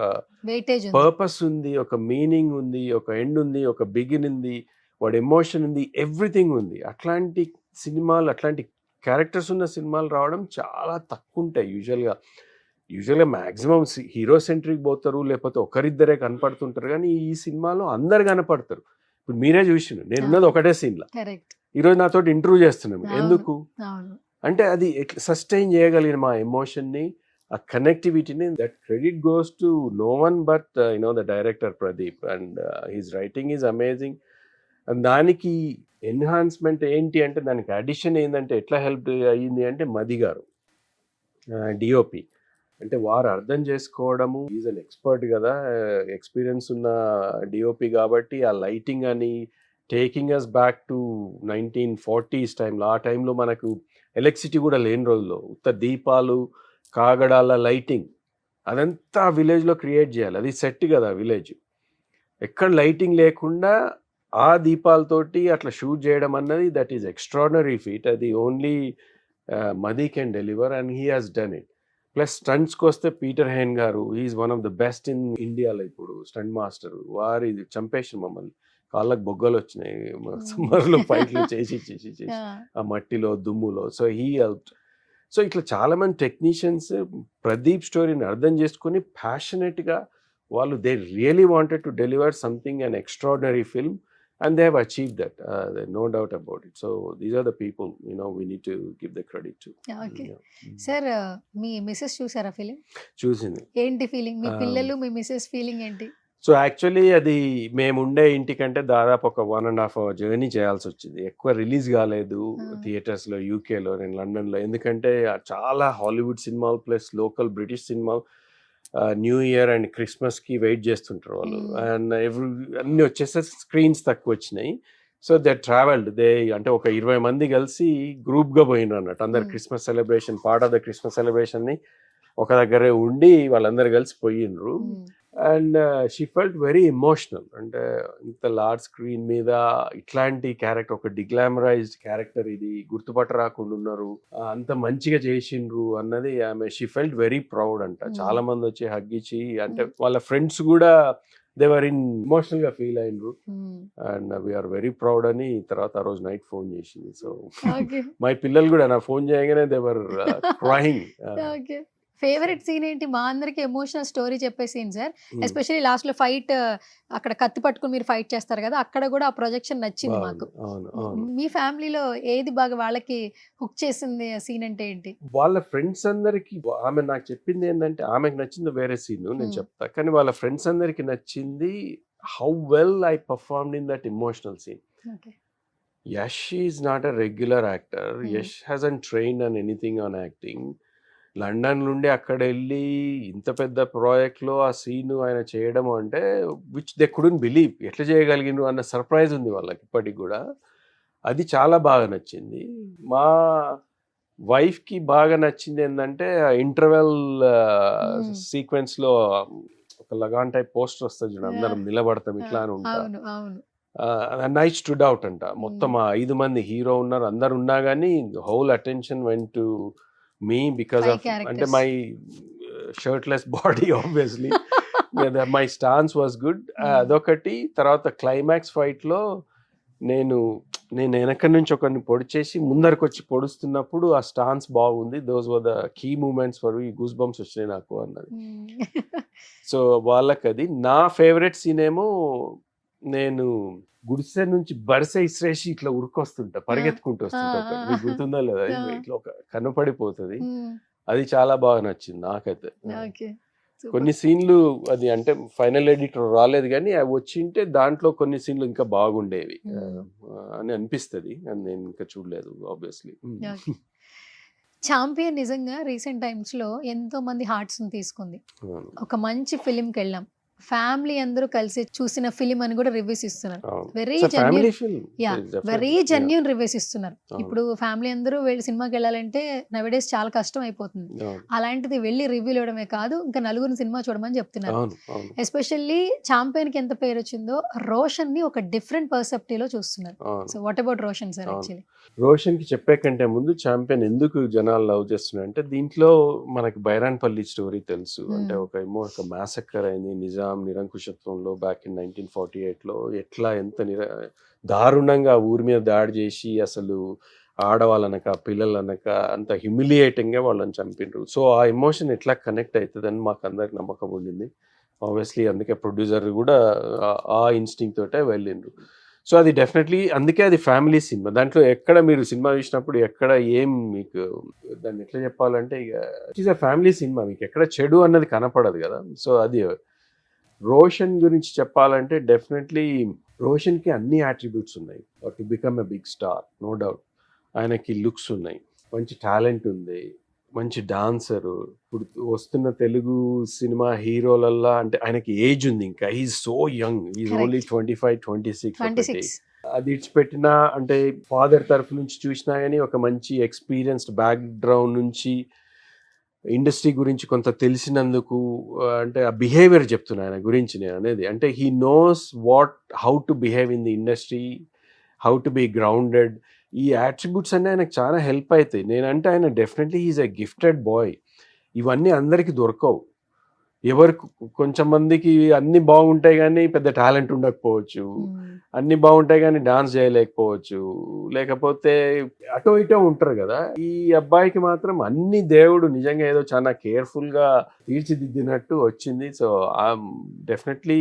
పర్పస్ ఉంది, ఒక మీనింగ్ ఉంది, ఒక ఎండ్ ఉంది, ఒక బిగిన్ ఉంది, వాడి ఎమోషన్ ఉంది, ఎవ్రీథింగ్ ఉంది. అట్లాంటి సినిమాలు, అట్లాంటి క్యారెక్టర్స్ ఉన్న సినిమాలు రావడం చాలా తక్కువ ఉంటాయి. యూజువల్గా మ్యాక్సిమం హీరో సెంట్రిక్ పోతారు, లేకపోతే ఒకరిద్దరే కనపడుతుంటారు, కానీ ఈ సినిమాలో అందరు కనపడతారు. ఇప్పుడు మీరే చూసిన, నేనున్నది ఒకటే సీన్లో. ఈరోజు నాతో ఇంటర్వ్యూ చేస్తున్నాను. ఎందుకు అంటే అది సస్టైన్ చేయగలిగిన మా ఎమోషన్ని, ఆ కనెక్టివిటీని. That credit goes to know one but the director Pradeep, and his writing is amazing. And దానికి ఎన్హాన్స్మెంట్ ఏంటి అంటే, దానికి అడిషన్ ఏంటంటే ఎట్లా హెల్ప్ అయ్యింది అంటే, మది గారు డిఓపి అంటే వారు అర్థం చేసుకోవడము, ఈజ్ అన్ ఎక్స్పర్ట్ కదా, ఎక్స్పీరియన్స్ ఉన్న డిఓపి కాబట్టి ఆ లైటింగ్ అని taking us back to 1940s టైంలో, ఆ టైంలో మనకు ఎలక్ట్రిసిటీ కూడా లేని రోజుల్లో ఉత్త దీపాలు, కాగడాల లైటింగ్ అదంతా విలేజ్లో క్రియేట్ చేయాలి. అది సెట్ కదా విలేజ్, ఎక్కడ లైటింగ్ లేకుండా ఆ దీపాలతోటి అట్లా షూట్ చేయడం అన్నది దట్ ఈస్ ఎక్స్ట్రాడినరీ ఫీట్. అది only Madhi can deliver and he has done it. Plus స్టంట్స్కి వస్తే పీటర్ హెయిన్ గారు, is one of the best in ఇండియాలో ఇప్పుడు స్టంట్ మాస్టర్. వారు ఇది చంపేసిన మమ్మల్ని, కాళ్ళకు బొగ్గలు వచ్చినాయి సమ్మర్లో ఫైట్లు చేసి ఆ మట్టిలో దుమ్ములో. So he helped. సో ఇట్లా చాలామంది టెక్నీషియన్స్ ప్రదీప్ స్టోరీని అర్థం చేసుకొని ప్యాషనెట్గా వాళ్ళు they really wanted to deliver something an extraordinary film and they have achieved that. There's no doubt about it. So these are the people, we need to give the credit to. Okay sir, మీ missus చూసారా film? చూసింది. ఏంటి feeling? మీ పిల్లలు మీ missus feeling ఏంటి? So actually అది మేము ఉండే ఇంటికంటే దాదాపు ఒక 1.5 hour జర్నీ చేయాల్సి వచ్చింది. ఎక్కువ రిలీజ్ కాలేదు థియేటర్స్లో, యూకేలో, నేను లండన్లో. ఎందుకంటే చాలా హాలీవుడ్ సినిమాలు ప్లస్ లోకల్ బ్రిటిష్ సినిమాలు న్యూ ఇయర్ అండ్ క్రిస్మస్కి వెయిట్ చేస్తుంటారు వాళ్ళు. అండ్ అన్నీ వచ్చేసరికి స్క్రీన్స్ తక్కువ వచ్చినాయి. సో దే ట్రావెల్డ్, అంటే ఒక 20 మంది కలిసి గ్రూప్గా పోయినారు అన్నట్టు. అందరు Christmas celebration, part of the Christmas సెలబ్రేషన్ని ఒక దగ్గరే ఉండి వాళ్ళందరూ కలిసి పోయినరు. And she felt very emotional. అంటే ఇంత లార్జ్ స్క్రీన్ మీద ఇట్లాంటి క్యారెక్టర్, ఒక డిగ్లామరైజ్డ్ క్యారెక్టర్, ఇది గుర్తుపట్ట రాకుండా ఉన్నారు, అంత మంచిగా చేసిండ్రు అన్నది ఆమె, షీ ఫెల్ట్ వెరీ ప్రౌడ్ అంట. చాలా మంది వచ్చి హగ్ ఇచ్చి, అంటే వాళ్ళ ఫ్రెండ్స్ కూడా దే వర్ ఎమోషనల్ గా ఫీల్ అయినరు. అండ్ వీఆర్ వెరీ ప్రౌడ్ అని తర్వాత ఆ రోజు నైట్ ఫోన్ చేసింది. సో మై పిల్లలు కూడా నా ఫోన్ చేయగానే they were crying. Favourite scene ఏంటి? మా అందరికి ఎమోషనల్ స్టోరీ చెప్పే సీన్ సార్. ఎస్పెషల్లీ లాస్ట్ లో ఫైట్, అక్కడ కత్తి పట్టుకుని మీరు ఫైట్ చేస్తారు కదా, అక్కడ కూడా ఆ ప్రొజెక్షన్ నచ్చింది మాకు. మీ ఫ్యామిలీలో ఏది బాగా వాళ్ళకి హుక్ చేసింది సీన్ అంటే ఏంటి? వాళ్ళ ఫ్రెండ్స్ అందరికి, ఆమె నాకు చెప్పింది ఏంటంటే, ఆమెకు నచ్చింది వేరే సీన్ నేను చెప్తా, కానీ వాళ్ళ ఫ్రెండ్స్ అందరికి నచ్చింది how well I performed in that emotional scene. Yash is not a regular actor. Yash hasn't trained on anything on acting. London నుండి అక్కడ వెళ్ళి ఇంత పెద్ద ప్రాజెక్ట్లో ఆ సీను ఆయన చేయడం అంటే విచ్ దే కుడెంట్ బిలీవ్, ఎట్లా చేయగలిగిన అన్న సర్ప్రైజ్ ఉంది వాళ్ళకి ఇప్పటికి కూడా. అది చాలా బాగా నచ్చింది. మా వైఫ్కి బాగా నచ్చింది ఏంటంటే, ఇంటర్వెల్ సీక్వెన్స్లో ఒక లగాన్ టైప్ పోస్టర్ వస్తుంది చూడండి, అందరం నిలబడతాం ఇట్లా అని ఉంటాం. నైట్ స్టూడ్ అవుట్ అంట. మొత్తం 5 మంది హీరో ఉన్నారు, అందరు ఉన్నా కానీ whole attention went to me because of అంటే my shirtless body obviously. My stance was good. అదొకటి. తర్వాత క్లైమాక్స్ ఫైట్లో నేను వెనక నుంచి ఒకరిని పొడిచేసి ముందరికి వచ్చి పొడుస్తున్నప్పుడు ఆ స్టాన్స్ బాగుంది. Those were the key moments for ఈ గూస్ బంప్స్ వచ్చినాయి నాకు అన్నది. సో వాళ్ళకి అది. నా ఫేవరెట్ సీన్ ఏమో, నేను గుడిసె నుంచి బరిసె ఇసిరేసి ఇట్లా ఉరికొస్తుంటా, పరిగెత్తుకుంటూ వస్తుంటా. మీకు గుర్తుందా లేదా? ఇట్లా ఒక కనపడిపోతుంది. అది చాలా బాగా నచ్చింది నాకైతే. కొన్ని సీన్లు అది అంటే ఫైనల్ ఎడిటర్ రాలేదు కానీ అవి వచ్చింటే దాంట్లో కొన్ని సీన్లు ఇంకా బాగుండేవి అని అనిపిస్తుంది. అని నేను ఇంకా చూడలేదు ఆబ్వియస్లీ. ఛాంపియన్ నిజంగా రీసెంట్ టైమ్స్ లో ఎంతో మంది హార్ట్స్ ని తీసుకుంది. ఒక మంచి ఫిలిం కి వెళ్ళాం, ఫ్యామిలీ అందరూ కలిసి చూసిన ఫిలిం అని కూడా రివ్యూస్ ఇస్తున్నారు. వెరీ జెన్యూన్ రివ్యూస్ ఇస్తున్నారు. ఇప్పుడు ఫ్యామిలీ అందరూ సినిమాకి వెళ్ళాలంటే నవేడేస్ చాలా కష్టం అయిపోతుంది. అలాంటిది వెళ్ళి రివ్యూలు ఇవ్వడమే కాదు, ఇంకా నలుగురిని సినిమా చూడమని చెప్తున్నారు. ఎస్పెషల్లీ ఛాంపియన్ కి ఎంత పేరు వచ్చిందో, రోషన్ ని ఒక డిఫరెంట్ పర్సెప్టివ్ లో చూస్తున్నారు. So what about Roshan sir? Actually Roshan కి చెప్పే కంటే ముందు ఛాంపియన్ ఎందుకు జనాలు లవ్ చేస్తున్నారు అంటే, దీంట్లో మనకి బైరాన్పల్లి స్టోరీ తెలుసు. అంటే ఒక మ్యాసక్కర్ అయింది నిజాం నిరంకుశత్వంలో బ్యాక్ ఇన్ 1948లో. ఎట్లా ఎంత దారుణంగా ఊరి మీద దాడి చేసి అసలు ఆడవాళ్ళనక పిల్లలనక అంత హ్యూమిలియేటింగ్గా వాళ్ళని చంపిండ్రు. సో ఆ ఎమోషన్ ఎట్లా కనెక్ట్ అవుతుందని మాకు అందరికి నమ్మకం ఉండింది. ఆబ్వియస్లీ అందుకే ప్రొడ్యూసర్ కూడా ఆ ఇన్స్టింక్ట్ తోటే వెళ్ళిండ్రు. సో అది డెఫినెట్లీ అందుకే అది ఫ్యామిలీ సినిమా. దాంట్లో ఎక్కడ మీరు సినిమా చూసినప్పుడు ఎక్కడ ఏం మీకు దాన్ని ఎట్లా చెప్పాలంటే, ఇక it is a family cinema, మీకు ఎక్కడ చెడు అన్నది కనపడదు కదా. సో అది రోషన్ గురించి చెప్పాలంటే డెఫినెట్లీ రోషన్కి అన్ని యాట్రిబ్యూట్స్ ఉన్నాయి to become a big star, no doubt. ఆయనకి లుక్స్ ఉన్నాయి, మంచి టాలెంట్ ఉంది, మంచి డాన్సరు. ఇప్పుడు వస్తున్న తెలుగు సినిమా హీరోలల్లా అంటే ఆయనకి ఏజ్ ఉంది ఇంకా. He's so young. He's only 25, 26 ఒకటి. 26 అది ఇడిచిపెట్టినా అంటే ఫాదర్ తరఫు నుంచి చూసినా కానీ ఒక మంచి ఎక్స్పీరియన్స్డ్ బ్యాక్గ్రౌండ్ నుంచి ఇండస్ట్రీ గురించి కొంత తెలిసినందుకు అంటే ఆ బిహేవియర్ చెప్తున్నా ఆయన గురించి నేను అనేది. అంటే he knows how to behave in the industry, how to be grounded. ఈ యాట్రిబ్యూట్స్ అన్నీ ఆయనకు చాలా హెల్ప్ అవుతాయి. నేనంటే ఆయన definitely he's a gifted boy. ఇవన్నీ అందరికీ దొరకవు. ఎవరికి కొంచెం మందికి అన్నీ బాగుంటాయి కానీ పెద్ద టాలెంట్ ఉండకపోవచ్చు, అన్నీ బాగుంటాయి కానీ డాన్స్ చేయలేకపోవచ్చు, లేకపోతే అటో ఇటో ఉంటారు కదా. ఈ అబ్బాయికి మాత్రం అన్ని దేవుడు నిజంగా ఏదో చాలా కేర్ఫుల్గా తీర్చిదిద్దినట్టు వచ్చింది. So I'm definitely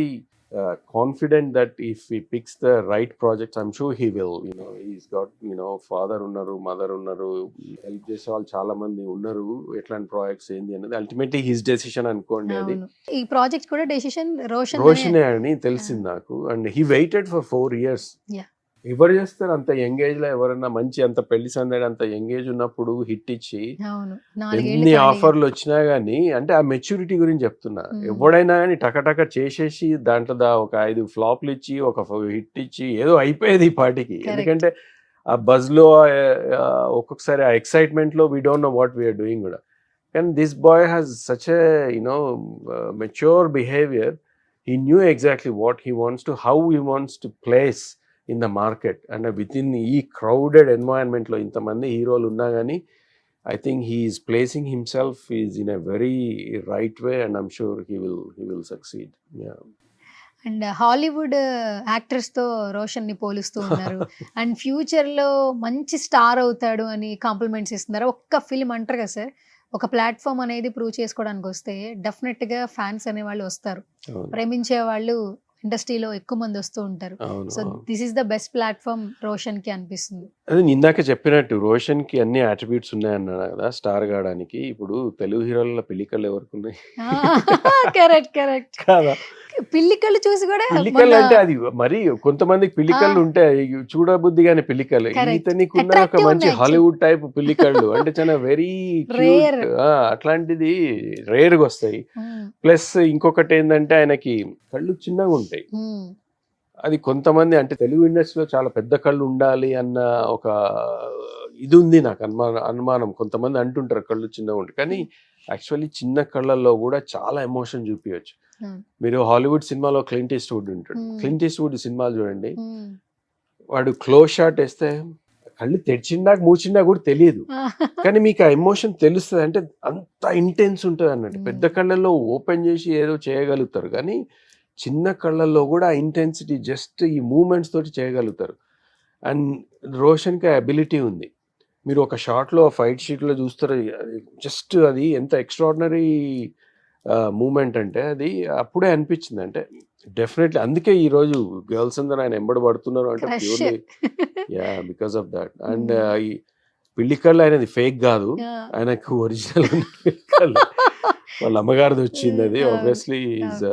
confident that if he picks the right projects, I'm sure he will. He's got father unnaru, mother unnaru, help చేసే వాళ్ళు చాలా మంది ఉన్నారు. ఎట్లాంటి ప్రాజెక్ట్స్ ఏంది అనేది అల్టిమేట్లీ హిస్ డెసిషన్ అనుకోండి. అది ఈ ప్రాజెక్ట్ కూడా డెసిషన్ రోషనే అని తెలిసింది నాకు. And he waited for 4 years. ఎవరు చేస్తారు అంత యంగ్ ఏజ్ లో? ఎవరన్నా మంచి అంత పెళ్లి సందడి అంత యంగ్ ఏజ్ ఉన్నప్పుడు హిట్ ఇచ్చి ఎన్ని ఆఫర్లు వచ్చినా గానీ, అంటే ఆ మెచ్యూరిటీ గురించి చెప్తున్నా. ఎవడైనా కానీ టకటక చేసేసి దాంట్లో ఒక 5 ఫ్లాప్లు ఇచ్చి ఒక హిట్ ఇచ్చి ఏదో అయిపోయేది ఈ పార్టీకి. ఎందుకంటే ఆ బజ్ లో ఒక్కొక్కసారి ఆ ఎక్సైట్మెంట్ లో we don't know what we're doing కూడా. కానీ this boy has such a mature behaviour. He knew exactly what he wants to, how he wants to place in the market. And within ఈ crowded environment లో ఇంతమంది హీరోలు ఉన్నా కానీ I think he is placing himself is in a very right way, and I'm sure he will succeed. Yeah. And Hollywood actors తో రోషన్ ని పోలుస్తూ ఉన్నారు. And future లో మంచి స్టార్ అవుతాడు అని కాంప్లిమెంట్స్ ఇస్తున్నారు. ఒక్క ఫిల్మ్ అంటారు కదా సార్, ఒక ప్లాట్ఫామ్ అనేది ప్రూవ్ చేసుకోవడానికి వస్తే డెఫినెట్ గా ఫ్యాన్స్ అనే వాళ్ళు వస్తారు, ప్రేమించే వాళ్ళు ఇండస్ట్రీలో ఎక్కువ మంది వస్తూ ఉంటారు. So this is the best platform Roshan కి అనిపిస్తుంది. అదే ఇందాక చెప్పినట్టు రోషన్ కి అన్ని అట్రిబ్యూట్స్ ఉన్నాయన్నాడు కదా స్టార్ కావడానికి. ఇప్పుడు తెలుగు హీరోల పిల్లికలు ఎవరికి ఉన్నాయి? కరెక్ట్ కాదా? పిల్లికలు చూసి కూడా పిల్లికలు అంటే అది మరి కొంతమందికి పిల్లికళ్ళు ఉంటాయి, చూడబుద్ధి కానీ పిల్లికలు. ఇతనికి ఉన్న ఒక మంచి హాలీవుడ్ టైప్ పిల్లికళ్ళు అంటే చాలా వెరీ అట్లాంటిది రేర్ గా వస్తాయి. ప్లస్ ఇంకొకటి ఏంటంటే ఆయనకి కళ్ళు చిన్నగా ఉంటాయి. అది కొంతమంది అంటే తెలుగు ఇండస్ట్రీలో చాలా పెద్ద కళ్ళు ఉండాలి అన్న ఒక ఇది ఉంది నాకు అనుమానం. కొంతమంది అంటుంటారు కళ్ళు చిన్నగా ఉంటాయి, కానీ యాక్చువల్లీ చిన్న కళ్ళల్లో కూడా చాలా ఎమోషన్ చూపించవచ్చు. మీరు హాలీవుడ్ సినిమాలో క్లింట్ ఈస్ట్వుడ్ ఉంటాడు. క్లింట్ ఈస్ట్వుడ్ సినిమాలు చూడండి, వాడు క్లోజ్ షాట్ వేస్తే కళ్ళు తెరిచిందాక మూచిందా కూడా తెలియదు, కానీ మీకు ఆ ఎమోషన్ తెలుస్తుంది. అంటే అంత ఇంటెన్స్ ఉంటుంది అన్నట్టు. పెద్ద కళ్ళల్లో ఓపెన్ చేసి ఏదో చేయగలుగుతారు, కానీ చిన్న కళ్ళల్లో కూడా ఆ ఇంటెన్సిటీ జస్ట్ ఈ మూమెంట్స్ తోటి చేయగలుగుతారు. అండ్ రోషన్కి ఆ అబిలిటీ ఉంది. మీరు ఒక షాట్లో ఫైట్ షీట్లో చూస్తారు, జస్ట్ అది ఎంత ఎక్స్ట్రాడినరీ మూమెంట్ అంటే అది అప్పుడే అనిపించింది. అంటే డెఫినెట్లీ అందుకే ఈరోజు గర్ల్స్ అందరూ ఆయన ఎంబడి పడుతున్నారు అంటే purely because of that. And ఈ పిల్లికళ్ళు ఆయనది ఫేక్ కాదు, ఆయనకు ఒరిజినల్ పిల్లికళ్ళు వాళ్ళ అమ్మగారిది వచ్చింది. అది obviously as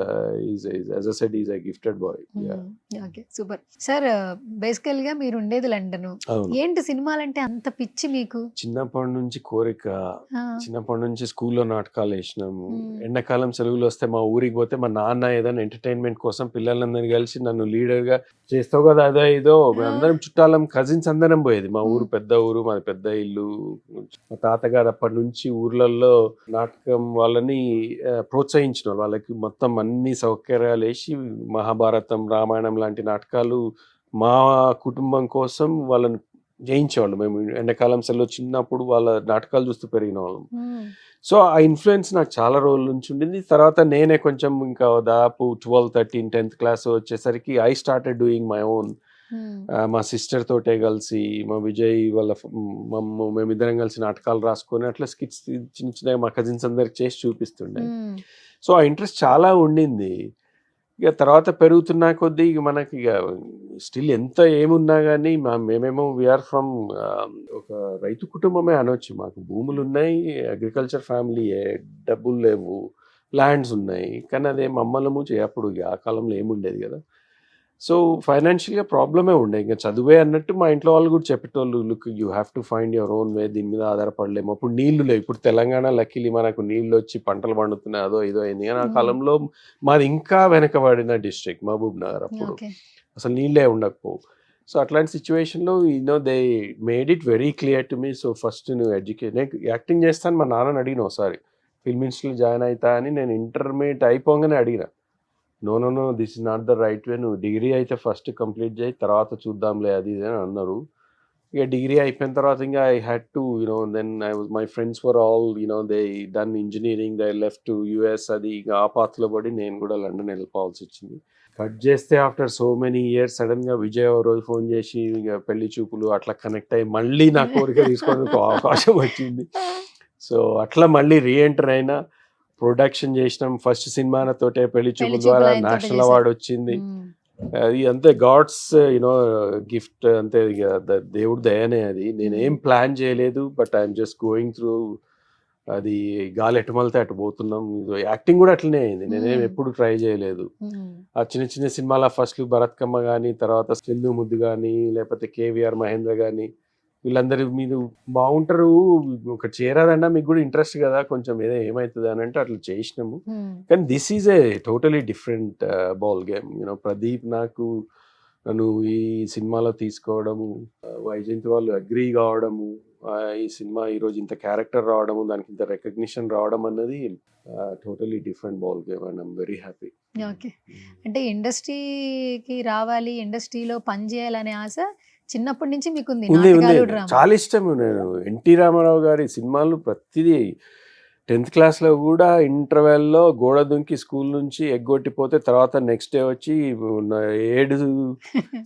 I said is a gifted boy. Okay, super sir. బేసికల్ గా మీరు ఉండేది లండన్, ఏంటి సినిమాలంటే అంత పిచ్చి మీకు? చిన్నప్పటి నుంచి కోరిక. చిన్నప్పటి నుంచి స్కూల్లో నాటకాలు వేసినాము. ఎండాకాలం సెలవులు వస్తే మా ఊరికి పోతే మా నాన్న ఏదైనా ఎంటర్టైన్మెంట్ కోసం పిల్లలందరినీ కలిసి నన్ను లీడర్ గా చేస్తావు కదా అదో ఇదో అందరం చుట్టాలం కజిన్స్ అందరం పోయేది. మా ఊరు పెద్ద ఊరు, మాది పెద్ద ఇల్లు. మా తాతగారు అప్పటి నుంచి ఊర్లలో నాటకం వాళ్ళని ప్రోత్సహించిన వాళ్ళకి మొత్తం అన్ని సౌకర్యాలు వేసి మహాభారతం, రామాయణం లాంటి నాటకాలు మా కుటుంబం కోసం వాళ్ళని జయించేవాళ్ళు. మేము ఎండాకాలం సెలవు చిన్నప్పుడు వాళ్ళ నాటకాలు చూస్తూ పెరిగిన వాళ్ళం. సో ఆ ఇన్ఫ్లుయెన్స్ నాకు చాలా రోజుల నుంచి ఉండింది. తర్వాత నేనే కొంచెం ఇంకా దాదాపు 12, 13, 10th క్లాస్ వచ్చేసరికి I started doing my own. మా సిస్టర్ తోటే కలిసి, మా విజయ్ వాళ్ళ మేమిద్దరం కలిసి నాటకాలు రాసుకొని అట్లా స్కిట్స్ చిన్న చిన్న మా కజిన్స్ అందరికి చేసి చూపిస్తుండే. సో ఆ ఇంట్రెస్ట్ చాలా ఉండింది. ఇక తర్వాత పెరుగుతున్నా కొద్దీ ఇక మనకి ఇక స్టిల్ ఎంత ఏమున్నా కానీ మేమేమో వీఆర్ ఫ్రమ్ ఒక రైతు కుటుంబమే అనొచ్చు. మాకు భూములు ఉన్నాయి, అగ్రికల్చర్ ఫ్యామిలీ, డబ్బులు లేవు, ల్యాండ్స్ ఉన్నాయి, కానీ అదే మమ్మల్ని అప్పుడు ఆ కాలంలో ఏముండేది కదా. సో ఫైనాన్షియల్గా ప్రాబ్లమే ఉండే, ఇంకా చదువే అన్నట్టు మా ఇంట్లో వాళ్ళు కూడా చెప్పేటోళ్ళు, look you have to find your own way, దీని మీద ఆధారపడలేము. అప్పుడు నీళ్లు లేవు, ఇప్పుడు తెలంగాణ లక్కీలీ మనకు నీళ్ళు వచ్చి పంటలు పండుతున్నాయి, అదో ఇదో అయింది. కానీ ఆ కాలంలో మాది ఇంకా వెనకబడిన డిస్ట్రిక్ట్ మహబూబ్ నగర్, అప్పుడు ఓకే. అసలు నీళ్ళే ఉండకపోవు. సో అట్లాంటి సిచ్యువేషన్లో they made it very clear to me. So first నువ్వు నేను యాక్టింగ్ చేస్తాను మా నాన్నని అడిగిన ఒకసారి, ఫిల్మ్ ఇన్స్టిట్యూట్లో జాయిన్ అవుతా అని. నేను ఇంటర్మీడియట్ అయిపోగానే అడిగిన, no this is not the right way, నువ్వు డిగ్రీ అయితే ఫస్ట్ కంప్లీట్ చేయి, తర్వాత చూద్దాంలే అది ఇది అని అన్నారు. ఇక డిగ్రీ అయిపోయిన తర్వాత ఇంకా I had to then my friends were all they done engineering, they left to US. అది ఇక ఆ పాత్రలో పడి నేను కూడా లండన్ వెళ్ళిపోవాల్సి వచ్చింది. కట్ చేస్తే ఆఫ్టర్ సో మెనీ ఇయర్స్ సడన్గా విజయ్ ఒక రోజు ఫోన్ చేసి ఇక పెళ్లి చూపులు అట్లా కనెక్ట్ అయ్యి మళ్ళీ నా కోరిక తీసుకోవడానికి అవకాశం వచ్చింది. సో అట్లా మళ్ళీ రీఎంటర్ అయినా, ప్రొడక్షన్ చేసినాం. ఫస్ట్ సినిమాతోటే పెళ్లి చూపుల ద్వారా నేషనల్ అవార్డు వచ్చింది. అది అంతే గాడ్స్ గిఫ్ట్, అంతే ఇక దేవుడి దయనే అది. నేనేం ప్లాన్ చేయలేదు, but I'm just going through. అది గాలి ఎటు మలితే అటు పోతున్నాం. యాక్టింగ్ కూడా అట్లనే అయింది, నేనేం ఎప్పుడు ట్రై చేయలేదు. ఆ చిన్న చిన్న సినిమాల ఫస్ట్ భరత్కమ్మ కానీ, తర్వాత సెల్లు ముద్దు కానీ, లేకపోతే కేవీఆర్ మహేంద్ర కానీ, వీళ్ళందరూ మీరు బాగుంటారు, ఒక చేరాదన్నా మీకు కూడా ఇంట్రెస్ట్ కదా కొంచెం, ఏదో ఏమవుతుంది అని అంటే అట్లా చేసినాము. కానీ this is a totally different ball game. Pradeep నన్ను ఈ సినిమాలో తీసుకోవడము, వైజయంతి వాళ్ళు అగ్రీ కావడము, ఈ సినిమా ఈరోజు ఇంత క్యారెక్టర్ రావడము, దానికి ఇంత రికగ్నిషన్ రావడం అన్నది totally different ball game and I'm very happy. Okay. అంటే ఇండస్ట్రీకి రావాలి, ఇండస్ట్రీలో పని చేయాలనే ఆశ చిన్నప్పటి నుంచి మీకు ఉంది? నాటకాలు, డ్రామా చాలా ఇష్టం. నేను ఎన్టీ రామారావు గారి సినిమాలు ప్రతిదీ 10th క్లాస్లో కూడా ఇంటర్వెల్లో గోడ దుంకి స్కూల్ నుంచి ఎగ్గొట్టిపోతే తర్వాత నెక్స్ట్ డే వచ్చి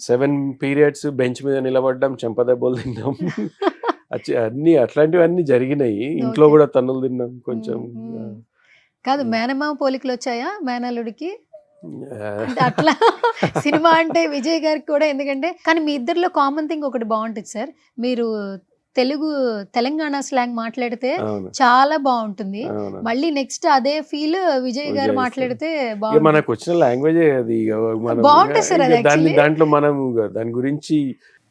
7 పీరియడ్స్ బెంచ్ మీద నిలబడ్డాం, చెంపదెబ్బలు తిన్నాం. అన్ని అట్లాంటివన్నీ జరిగినాయి. ఇంట్లో కూడా తన్నులు తిన్నాం కొంచెం. కాదు, మేనమామ పోలికలు వచ్చాయా మేనల్లుడికి? అట్లా సినిమా అంటే విజయ్ గారికి కూడా, ఎందుకంటే కానీ మీ ఇద్దరిలో కామన్ థింగ్ ఒకటి బాగుంటుంది సార్, మీరు తెలంగాణ స్లాంగ్ మాట్లాడితే చాలా బాగుంటుంది. మళ్ళీ నెక్స్ట్ అదే ఫీల్ విజయ్ గారు మాట్లాడితే బాగుంటుంది. మనకు వచ్చిన లాంగ్వేజ్ అది బాగుంటుంది సార్. దాంట్లో మనం దాని గురించి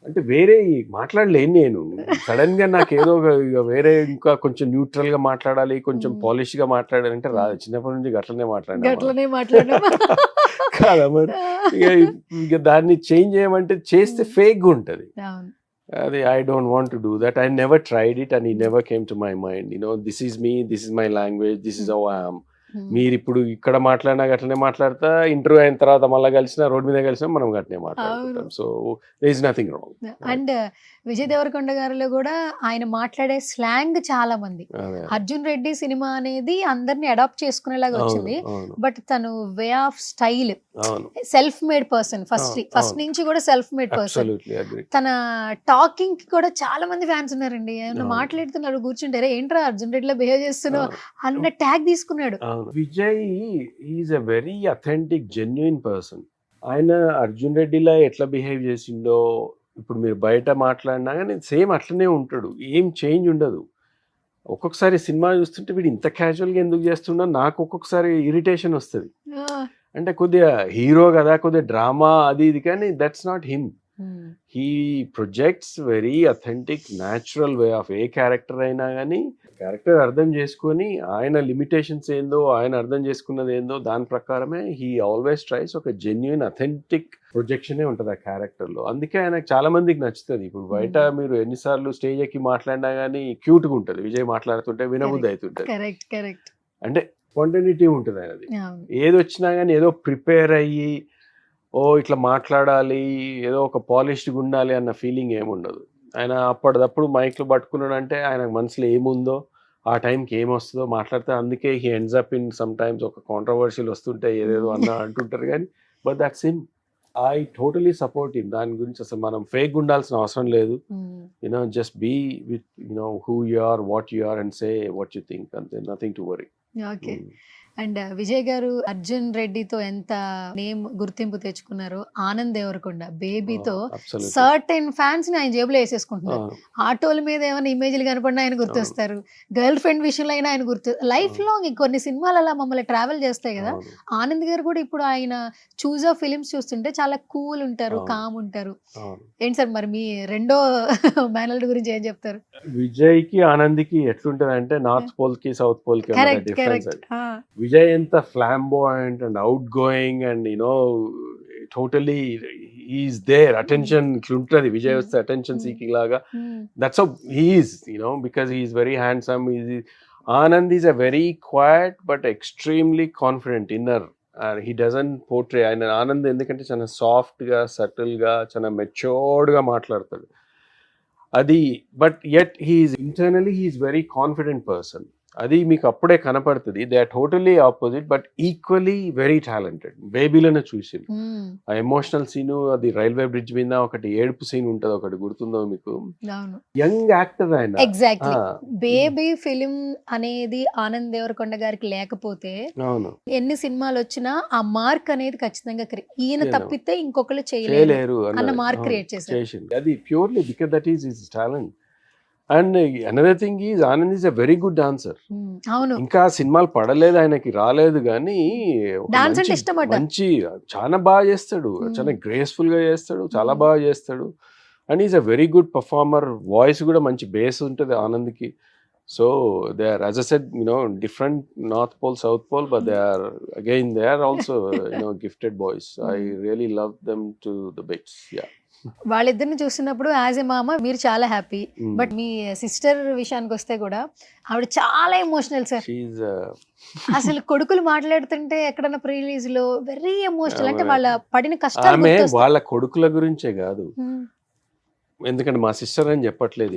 అంటే వేరే మాట్లాడలేను. నేను సడన్ గా నాకేదో వేరే ఇంకా కొంచెం న్యూట్రల్ గా మాట్లాడాలి, కొంచెం పాలిష్ గా మాట్లాడాలి అంటే రాదు. చిన్నప్పటి నుంచి గట్లనే మాట్లాడాలి కాదా మరి. ఇక దాన్ని చేంజ్ చేయమంటే చేస్తే ఫేక్ గా ఉంటది. అది I don't want to do that. I never tried it and it never came to my mind. This is me, this is my language, this is how I am. మీరు ఇప్పుడు ఇక్కడ మాట్లాడినా గట్లనే మాట్లాడతా, ఇంటర్వ్యూ అయిన తర్వాత మళ్ళీ కలిసినా, రోడ్ మీద కలిసినా మనం గట్లనే మాట్లాడుకుంటాం. So there is nothing wrong. And Vijay Devarakonda గారిలో కూడా ఆయన మాట్లాడే స్లాంగ్ చాలా మంది, అర్జున్ రెడ్డి సినిమా అనేది అందరిని అడాప్ట్ చేసుకునేలాగా వచ్చింది. బట్ తను way of style, self made person, first నుంచి కూడా సెల్ఫ్ మేడ్ పర్సన్. తన టాకింగ్ కి కూడా చాలా మంది ఫ్యాన్స్ ఉన్నారండి. ఏమన్నా మాట్లాడుతున్నాడు కూర్చుంటారే, ఏంట్రా అర్జున్ రెడ్డిలో బిహేవ్ చేస్తున్నావు అన్న ట్యాగ్ తీసుకున్నాడు. Vijay is a very authentic genuine person. ఆయన అర్జున్ రెడ్డిలా ఎట్లా బిహేవ్ చేసిండో ఇప్పుడు మీరు బయట మాట్లాడినా కానీ సేమ్ అట్లనే ఉంటాడు, ఏం చేంజ్ ఉండదు. ఒక్కొక్కసారి సినిమా చూస్తుంటే వీడు ఇంత క్యాజువల్గా ఎందుకు చేస్తున్నా నాకు ఒక్కొక్కసారి ఇరిటేషన్ వస్తుంది. అంటే కొద్దిగా హీరో కదా, కొద్దిగా డ్రామా అది ఇది, కానీ that's not him. He projects very authentic natural way of A character అయినా కానీ క్యారెక్టర్ అర్థం చేసుకొని ఆయన లిమిటేషన్స్ ఏందో, ఆయన అర్థం చేసుకున్నది ఏందో దాని ప్రకారమే హీ ఆల్వేస్ ట్రైస్. ఒక జెన్యున్ అథెంటిక్ ప్రొజెక్షనే ఉంటుంది ఆ క్యారెక్టర్లో. అందుకే ఆయనకు చాలా మందికి నచ్చుతుంది. ఇప్పుడు బయట మీరు ఎన్నిసార్లు స్టేజ్ ఎక్కి మాట్లాడినా కానీ క్యూట్గా ఉంటుంది, విజయ్ మాట్లాడుతుంటే వినబుద్ధి అవుతుంటుంది. అంటే స్పాంటనిటీ ఉంటుంది ఆయనది. ఏది వచ్చినా కానీ ఏదో ప్రిపేర్ అయ్యి ఇట్లా మాట్లాడాలి, ఏదో ఒక పాలిష్డ్గా ఉండాలి అన్న ఫీలింగ్ ఏముండదు. ఆయన అప్పటిదప్పుడు మైక్లో పట్టుకున్నాడు అంటే ఆయన మనసులో ఏముందో ఆ టైంకి ఏమొస్తుందో మాట్లాడితే. అందుకే he ends up in sometimes ఒక కాంట్రవర్షియల్ వస్తుంటే ఏదేదో అంటుంటారు కానీ but that's him. I totally support him. దాని గురించి అసలు మనం ఫేక్ ఉండాల్సిన అవసరం లేదు. Just be with who you are, what you are and say what you think, అంతే, nothing to worry. Okay. And Vijay గారు అర్జున్ రెడ్డితో ఎంత నేమ్ గుర్తింపు తెచ్చుకున్నారో, ఆనంద్ దేవరకొండ బేబీతో Absolutely. సర్టెన్ ఫ్యాన్స్ ని ఆయన జేబులో వేసేసుకుంటున్నారు. ఆటోల మీద ఏమైనా ఇమేజ్లు కనపడినా ఆయన గుర్తొస్తారు, గర్ల్ ఫ్రెండ్ విషయంలో అయినా ఆయన గుర్తు. లైఫ్ లాంగ్ కొన్ని సినిమాలు అలా మమ్మల్ని ట్రావెల్ చేస్తాయి కదా. ఆనంద్ గారు కూడా ఇప్పుడు ఆయన చూస్ ఆఫ్ ఫిలిమ్స్ చూస్తుంటే చాలా కూల్ ఉంటారు, కామ్ ఉంటారు. ఏంటి సార్ మరి మీ రెండో మేనల్డ్ గురించి ఏం చెప్తారు? విజయ్ కి ఆనంద్కి ఎట్లుంటది అంటే నార్త్ పోల్ కి సౌత్ పోల్ కి కరెక్ట్ డిఫరెన్స్. కరెక్ట్. విజయ్ ఎంత flamboyant and outgoing and totally is there attention ఇట్లుంటది. విజయ్ వస్తే అటెన్షన్ సీకింగ్ లాగా. That's how he is, because he is very handsome. Anand is a very quiet but extremely confident inner. He doesn't portray. And Anand ఎందుకంటే చాలా soft గా, subtle గా, చాలా matured గా మాట్లాడతాడు. అది but yet he's internally he's very confident person. అది మీకు అప్పుడే కనపడుతుంది. They are totally opposite but equally very talented. బేబీలోనే చూసింది ఆ ఎమోషనల్ సీన్. అది రైల్వే బ్రిడ్జ్ మీద ఒకటి ఏడుపు సీన్ ఉంటది, ఒకటి గుర్తుందో మీకు? యంగ్ యాక్టర్ ఆయన. ఎగ్జాక్ట్లీ. బేబీ ఫిలిం అనేది ఆనంద్ దేవరకొండ గారికి లేకపోతే అవును ఎన్ని సినిమాలు వచ్చినా ఆ మార్క్ అనేది ఖచ్చితంగా ఈయన తప్పితే ఇంకొకరు చేయలేరు అన్న మార్క్ క్రియేట్ చేశారు. అది purely because that is his talent. And another thing is Anand is a very good dancer. అవును, ఇంకా సినిమాలు పడలేదు ఆయనకి, రాలేదు, కానీ డాన్స్ అంటే ఇష్టమట. మంచి చాలా బాగా చేస్తాడు, చాలా గ్రేస్ఫుల్ గా చేస్తాడు, చాలా బాగా చేస్తాడు. And is a very good performer. Voice కూడా మంచి బేస్ ఉంటుంది ఆనంద్కి. So they are, as a said, different North Pole, South Pole, but they are also gifted boys. I really love them to the bits. Yeah. వాళ్ళిద్దరిని చూసినప్పుడు as a మామ మీరు చాలా happy. But me sister విషయానికి వస్తే కూడా ఆవిడ చాలా ఎమోషనల్ సార్. అసలు కొడుకులు మాట్లాడుతుంటే ఎక్కడన్నా ప్రీ రిలీజ్ లో వెరీ ఎమోషనల్. అంటే వాళ్ళ పడిన కష్టాలు వాళ్ళ కొడుకుల గురించే కాదు, ఎందుకంటే మా సిస్టర్ అని చెప్పట్లేదు,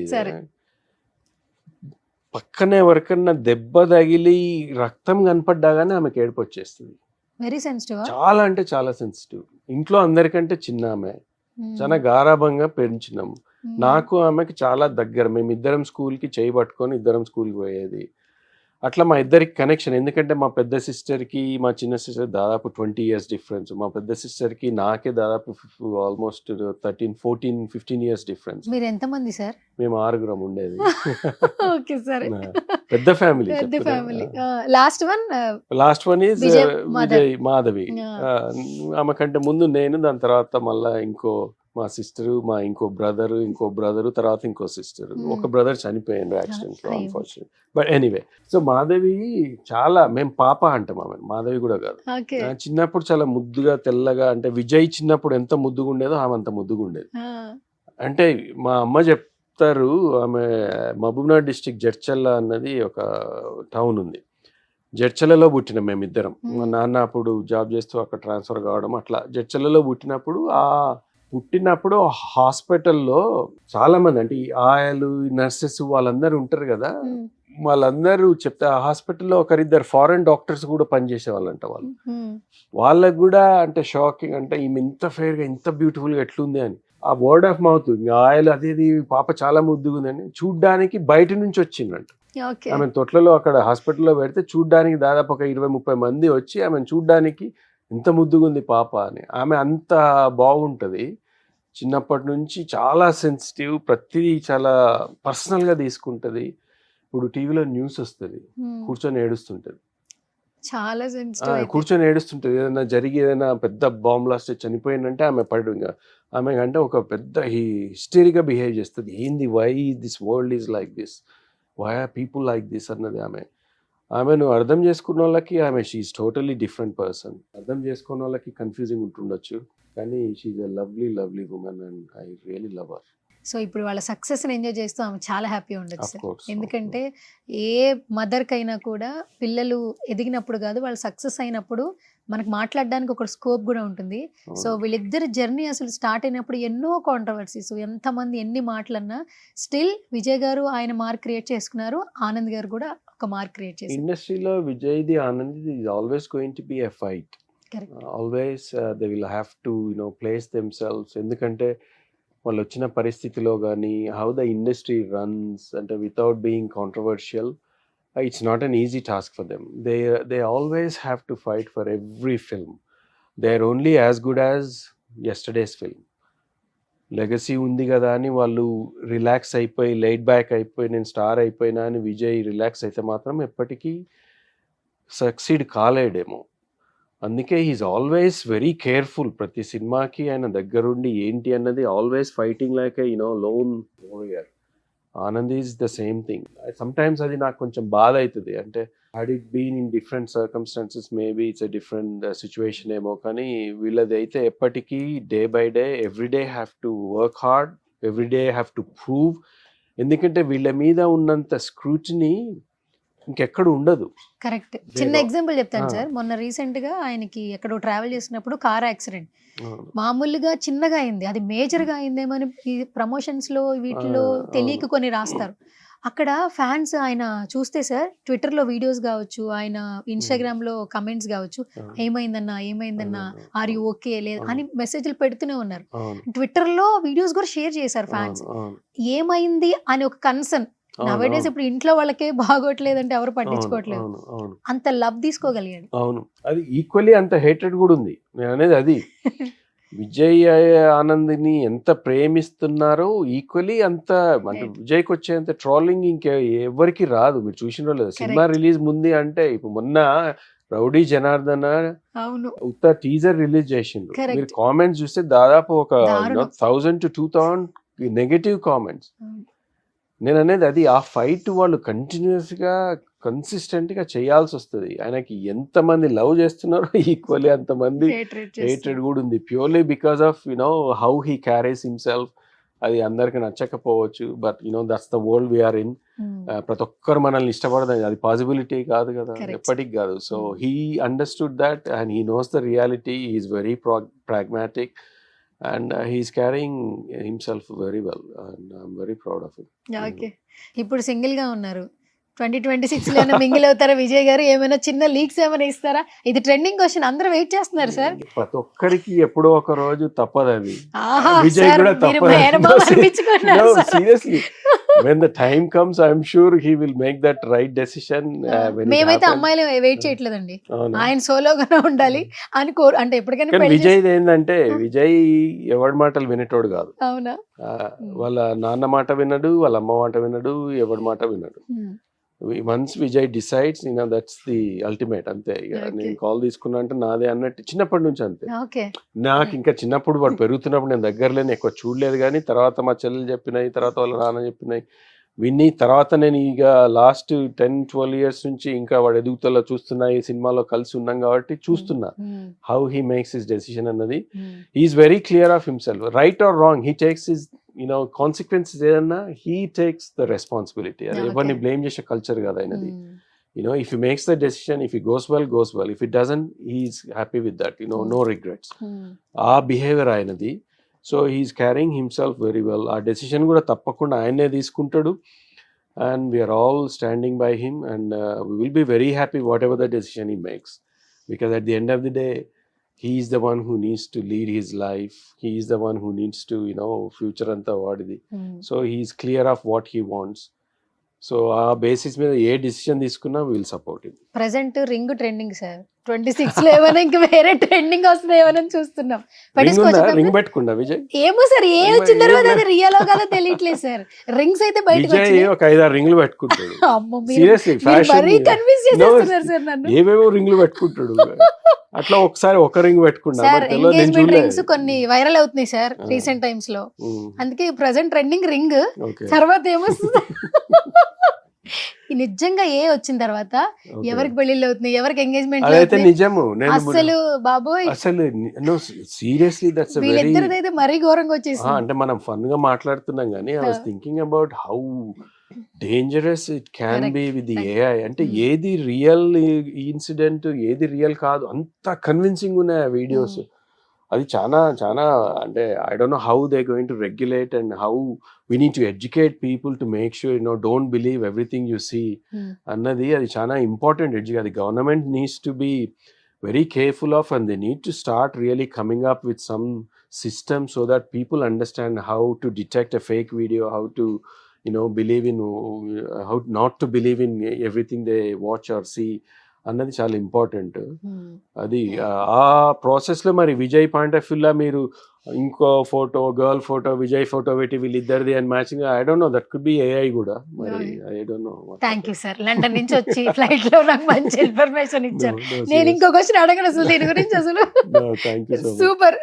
పక్కనే ఎవరికన్నా దెబ్బ తగిలి రక్తం కనపడ్డా గానీ ఆమెకి ఏడుపు వచ్చేస్తుంది. వెరీ సెన్సిటివ్, చాలా అంటే చాలా సెన్సిటివ్. ఇంట్లో అందరికంటే చిన్న ఆమె, చాలా గారాభంగా పెంచినాం. నాకు ఆమెకి చాలా దగ్గర. మేమిద్దరం స్కూల్కి చేయి పట్టుకొని ఇద్దరం స్కూల్కి పోయేది. అట్లా మా ఇద్దరికి కనెక్షన్. ఎందుకంటే మా పెద్ద సిస్టర్కి మా చిన్న సిస్టర్ దాదాపు 20 years డిఫరెన్స్. మా పెద్ద సిస్టర్కి నాకే దాదాపు ఆల్మోస్ట్ 13, 14, 15 years డిఫరెన్స్. మీరు ఎంతమంది సార్? మేము 6 ఉండేది. ఓకే సార్, పెద్ద family. Last one is Vijay Madhavi. ఆమె కంటే ముందు నేను, దాని తర్వాత మళ్ళా ఇంకో మా సిస్టర్, మా ఇంకో బ్రదరు, తర్వాత ఇంకో సిస్టర్. ఒక బ్రదర్ చనిపోయాడు యాక్సిడెంట్ లో, unfortunate. But anyway, so Madhavi చాలా, మేము పాప అంటాం ఆమె, మాధవి కూడా కాదు. చిన్నప్పుడు చాలా ముద్దుగా తెల్లగా, అంటే విజయ్ చిన్నప్పుడు ఎంత ముద్దుగా ఉండేదో ఆమె అంత ముద్దుగా ఉండేది. అంటే మా అమ్మ చెప్తారు, ఆమె మహబూబ్నగర్ డిస్ట్రిక్ట్ జడ్చల్ల అన్నది ఒక టౌన్ ఉంది. జడ్చలలో పుట్టిన మేమిద్దరం. మా నాన్న అప్పుడు జాబ్ చేస్తూ అక్కడ ట్రాన్స్ఫర్ కావడం, అట్లా జడ్చలలో పుట్టినప్పుడు హాస్పిటల్లో చాలా మంది, అంటే ఈ ఆయలు, నర్సెస్ వాళ్ళందరూ ఉంటారు కదా, వాళ్ళందరూ చెప్తే ఆ హాస్పిటల్లో ఒకరిద్దరు ఫారెన్ డాక్టర్స్ కూడా పనిచేసే వాళ్ళంట. వాళ్ళకు కూడా అంటే షాకింగ్, అంటే ఈమె ఇంత ఫెయిర్గా, ఇంత బ్యూటిఫుల్గా ఎట్లుంది అని. ఆ వర్డ్ ఆఫ్ మౌత్, ఆయిల్ అదేది పాప చాలా ముద్దుగా ఉందని చూడ్డానికి బయట నుంచి వచ్చిందంట. ఆమె తొట్లలో అక్కడ హాస్పిటల్లో పెడితే చూడ్డానికి దాదాపు ఒక 20-30 మంది వచ్చి ఆమెను చూడ్డానికి ఎంత ముద్దుగా ఉంది పాప అని. ఆమె అంత బాగుంటుంది. చిన్నప్పటి నుంచి చాలా సెన్సిటివ్, ప్రతిదీ చాలా పర్సనల్గా తీసుకుంటుంది. ఇప్పుడు టీవీలో న్యూస్ వస్తుంది, కూర్చొని ఏడుస్తుంటది, చాలా సెన్సిటివ్, కూర్చొని ఏడుస్తుంటది. ఏదైనా జరిగి, ఏదైనా పెద్ద బాంబ్ బ్లాస్ట్ చనిపోయిందంటే ఆమె పడు, ఆమె అంటే ఒక పెద్ద హిస్టరీగా బిహేవ్ చేస్తుంది. ఏంది, why this world is like this, why are people like this అన్నది ఆమెను అర్థం చేసుకున్న వాళ్ళకి షీఈస్ టోటలీ డిఫరెంట్ పర్సన్. అర్థం చేసుకున్న వాళ్ళకి కన్ఫ్యూజింగ్ ఉంటుండొచ్చు, కానీ she's a lovely woman and I really love her. So ఇప్పుడు వాళ్ళ సక్సెస్ ని ఎంజాయ్ చేస్తూ ఆమె చాలా హ్యాపీ ఉండొచ్చు. ఎందుకంటే ఏ మదర్ కైనా కూడా పిల్లలు ఎదిగినప్పుడు కాదు, వాళ్ళు సక్సెస్ అయినప్పుడు మనకు మాట్లాడడానికి ఒక స్కోప్ కూడా ఉంటుంది. సో వీళ్ళిద్దరి జర్నీ అసలు స్టార్ట్ అయినప్పుడు ఎన్నో కాంట్రవర్సీస్, ఎంతమంది ఎన్ని మాటలన్నా స్టిల్ విజయ్ గారు ఆయన మార్క్ క్రియేట్ చేసుకున్నారు, ఆనంద్ గారు కూడా ఒక మార్క్ క్రియేట్ చేశారు. ఇండస్ట్రీలో విజయ్ది, ఆనంద్ది is always going to be a fight. Always they will have to place themselves. ఎందుకంటే వాళ్ళు వచ్చిన పరిస్థితిలో కానీ, హౌ ద ఇండస్ట్రీ రన్స్, అంటే without being controversial it's not an easy task for them. They always have to fight for every film. They're only as good as yesterday's film. Legacy ఉంది కదా అని వాళ్ళు రిలాక్స్ అయిపోయి light back అయిపోయి నేను star అయిపోయినా అని విజయ్ రిలాక్స్ అయితే మాత్రం ఎప్పటికీ సక్సీడ్ కాలేడేమో. అందుకే హీఈస్ ఆల్వేస్ వెరీ కేర్ఫుల్. ప్రతి సినిమాకి ఆయన దగ్గరుండి ఏంటి అన్నది always fighting like lone warrior. Anand is the same thing. Sometimes అది నాకు కొంచెం బాధ అవుతుంది. అంటే had it been in different circumstances maybe it's a different situation ఏమో, కానీ వీళ్ళది అయితే ఎప్పటికీ day by day everyday have to work hard, everyday have to prove. ఎందుకంటే వీళ్ళ మీద ఉన్నంత స్క్రూటినీ ఇంకెక్కడ ఉండదు. కరెక్ట్. చిన్న ఎగ్జాంపుల్ చెప్తాను సార్. మొన్న రీసెంట్ గా ఆయనకి ఎక్కడో ట్రావెల్ చేసినప్పుడు కార్ యాక్సిడెంట్, మామూలుగా చిన్నగా అయింది, అది మేజర్ గా అయిందేమని ఈ ప్రమోషన్స్ లో వీటిలో తెలియక కొన్ని రాస్తారు. అక్కడ ఫ్యాన్స్ ఆయన చూస్తే సార్ ట్విట్టర్ లో వీడియోస్ కావచ్చు, ఆయన ఇన్స్టాగ్రామ్ లో కమెంట్స్ కావచ్చు, ఏమైందన్నా ఆర్ యూ ఓకే లేదు అని మెసేజ్లు పెడుతూనే ఉన్నారు. ట్విట్టర్ లో వీడియోస్ కూడా షేర్ చేశారు ఫ్యాన్స్. ఏమైంది అని ఒక కన్సర్న్. నవేడేస్ ఇప్పుడు ఇంట్లో వాళ్ళకే బాగోట్లేదంటే ఎవరు పట్టించుకోవట్లేదు. అంత లవ్ తీసుకోగలిగాడు. అవును, అది ఈక్వల్లీ అంత హేట్రెడ్ కూడా ఉంది. నేను అనేది అది విజయ్ ఆనంద్ని ఎంత ప్రేమిస్తున్నారో ఈక్వల్లీ అంత, అంటే విజయ్కి వచ్చేంత ట్రోలింగ్ ఇంకే ఎవరికి రాదు. మీరు చూసిన లేదు. సినిమా రిలీజ్ ముందు అంటే ఇప్పుడు మొన్న రౌడీ జనార్దన ఉత్త టీజర్ రిలీజ్ చేసిండు. మీరు కామెంట్స్ చూస్తే దాదాపు ఒక 1000 to 2000 నెగటివ్ కామెంట్స్. నేను అనేది అది ఆ ఫైట్ వాళ్ళు కంటిన్యూస్గా కన్సిస్టెంట్గా చేయాల్సి వస్తుంది. ఆయనకి ఎంతమంది లవ్ చేస్తున్నారో ఈక్వల్లీ అంతమంది హేట్రెడ్ కూడా ఉంది. Purely because of how he carries himself. అది అందరికి నచ్చకపోవచ్చు, but that's the world we're in. ప్రతి ఒక్కరు మనల్ని ఇష్టపడదు, అది పాసిబిలిటీ కాదు కదా, ఎప్పటికి కాదు. So he understood that and he knows the reality. He is very pragmatic and he's carrying himself very well and I'm very proud of him. Okay. ఇప్పుడు single గా ఉన్నారు. 2026 లోనే మింగిల్ అవుతారా విజయ్ గారు? ఏమైనా చిన్న లీక్స్ ఏమైనా ఇస్తారా? ఇది ట్రెండింగ్ క్వశ్చన్, అందరూ వెయిట్ చేస్తున్నారు సార్. ప్రతి ఒక్కరికి ఎప్పుడో ఒక రోజు తప్పదు అది. విజయ్ కూడా తప్పదు. Seriously when the time comes I'm sure he will make that right decision. మేమైతే అమ్మాయిలు వెయిట్ చేయట్లేదండి, ఆయన సోలోగానే ఉండాలి అని అంటే ఎప్పటికైనా. విజయ్ ఏంటంటే విజయ్ ఎవరి మాటలు వినేటోడు కాదు. అవునా? వాళ్ళ నాన్న మాట వినడు, వాళ్ళ అమ్మ మాట వినడు, ఎవరి మాట వినడు. Once Vijay decides that's the ultimate. అంతే. నేను కాల్ తీసుకున్నా అంటే నాదే అన్నట్టు చిన్నప్పటి నుంచి అంతే. నాకు ఇంకా చిన్నప్పుడు వాడు పెరుగుతున్నప్పుడు నేను దగ్గర లేని ఎక్కువ చూడలేదు, కానీ తర్వాత మా చెల్లెలు చెప్పినాయి, తర్వాత వాళ్ళ నాన్న చెప్పినాయి విని, తర్వాత నేను ఇక లాస్ట్ 10-12 years నుంచి ఇంకా వాడు ఎదుగుతలో చూస్తున్నా, ఈ సినిమాలో కలిసి ఉన్నాం కాబట్టి చూస్తున్నా how he makes his decision అన్నది. He's very clear of himself. Right or wrong he takes his consequences. ఏదన్నా హీ టేక్స్ ద రెస్పాన్సిబిలిటీ. అది ఎవరిని బ్లేమ్ చేసే కల్చర్ కదా ఆయనది. if he makes the decision, if he goes well, if it doesn't, he's happy with that, no regrets. Our behavior ayanadi. So he's carrying himself very well. Our decision kuda tappakunda ayane తీసుకుంటాడు, and we are all standing by him, and we will be very happy whatever the decision he makes, because at the end of the day he is the one who needs to lead his life. He is the one who needs to future anta vadidi. So he is clear of what he wants. So ఆ basis మీద ఏ decision తీసుకున్నా will support it. Present ring trending sir. 26 లో ఏమైనా ఇంకా వేరే trending వస్తుంది ఏమైనా చూస్తున్నాం. రింగ్ పెట్టుకుండా విజయ్ ఏమో సార్, ఏ వచ్చిన తర్వాత అది రియల్ కదా తెలియట్లేదు సార్. రింగ్స్ అయితే బయటకు విజయ్ ఒక 5-6 రింగ్లు పెట్టుకుంటాడు. సీరియస్లీ ఫ్యాషన్ కన్విన్స్ చేస్తున్నారు సార్ నన్ను. ఏవేవో రింగ్లు పెట్టుకుంటాడు. అట్లా ఒకసారి ఒక రింగ్ పెట్టుకున్నా. ఎంగేజ్మెంట్ రింగ్స్ కొన్ని వైరల్ అవుతున్నాయి సార్ రీసెంట్ టైమ్స్ లో. అందుకే ప్రెసెంట్ ట్రెండింగ్ రింగ్. తర్వాత ఏమొస్తుంది నిజంగా ఏ వచ్చిన తర్వాత ఎవరికి పెళ్లిళ్ళు అవుతున్నాయి, ఎవరికి ఎంగేజ్మెంట్ నిజము అసలు బాబోయ్, అసలు సీరియస్లీ దట్స్ వీళ్ళిద్దరిదైతే మరీ ఘోరంగా వచ్చేసి. అంటే మనం ఫన్ గా మాట్లాడుతున్నాం కానీ I was thinking about how dangerous it can be with the AI. అంటే ఏది రియల్ ఇన్సిడెంట్ ఏది రియల్ కాదు, అంత కన్విన్సింగ్ ఉన్నాయి ఆ వీడియోస్. అది చాలా చాలా అంటే I don't know how they going to regulate and how we need to educate people to make sure don't believe everything you see అన్నది. అది చాలా ఇంపార్టెంట్ ఎడ్యుకేట్. అది government needs to be very careful of, and they need to start really coming up with some system so that people understand how to detect a fake video, how to believe in how not to believe in everything they watch or see అన్నది చాలా important. అది ఆ ప్రాసెస్లో మరి Vijay point of వ్యూలా మీరు ఇంకో photo girl photo Vijay photo పెట్టి వీళ్ళిద్దరిది and matching I don't know, that could be AI కూడా, మరి I don't know. Thank you sir, London నుంచి వచ్చి ఫ్లైట్ లో నాకు మంచి ఇన్ఫర్మేషన్ ఇచ్చారు. నేను ఇంకో క్వశ్చన్ అడగను అసలు దీని గురించి అసలు. Thank you so much. Super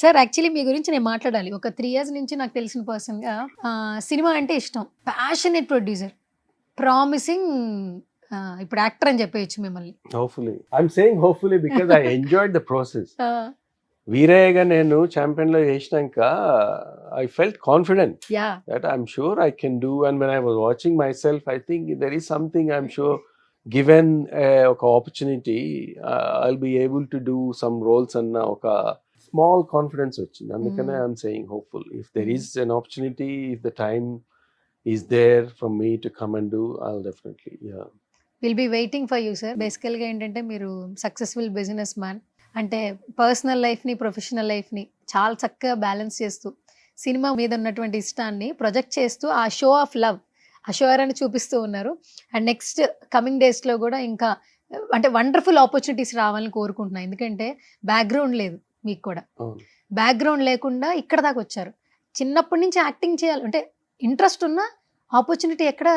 sir. Actually మీ గురించి నేను మాట్లాడాలి. ఒక 3 years నుంచి నాకు తెలిసిన పర్సన్ గా సినిమా అంటే ఇష్టం, ప్యాషనేట్ ప్రొడ్యూసర్, ప్రామిసింగ్, ఇప్పుడు యాక్టర్ అని చెప్పేయచ్చు మిమ్మల్ని. Hopefully I'm saying hopefully because I enjoyed the process. వీరయ్యగా నేను ఛాంపియన్ లో చేసినాక I felt confident that I'm sure I can do. And when I was watching myself I think there is something I'm sure given ఒక opportunity I'll be able to do some roles అన్న ఒక small confidence వచ్చింది. అందుకనే I'm saying hopeful. If there is an opportunity, if the time is there for me to come and do, I'll definitely will be waiting for you sir. బేసికల్గా ఏంటంటే మీరు successful business man, అంటే personal లైఫ్ని professional లైఫ్ని చాలా చక్కగా balance చేస్తూ cinema మీద ఉన్నటువంటి ఇష్టాన్ని ప్రొజెక్ట్ చేస్తూ ఆ షో ఆఫ్ లవ్, ఆ షో అని చూపిస్తూ ఉన్నారు. అండ్ నెక్స్ట్ కమింగ్ డేస్లో కూడా ఇంకా అంటే వండర్ఫుల్ ఆపర్చునిటీస్ రావాలని కోరుకుంటున్నాను. ఎందుకంటే బ్యాక్గ్రౌండ్ లేదు మీకు కూడా, బ్యాక్గ్రౌండ్ లేకుండా ఇక్కడ దాకా వచ్చారు. చిన్నప్పటి నుంచి యాక్టింగ్ చేయాలి అంటే ఇంట్రెస్ట్ ఉన్న ఆపర్చునిటీ ఎక్కడ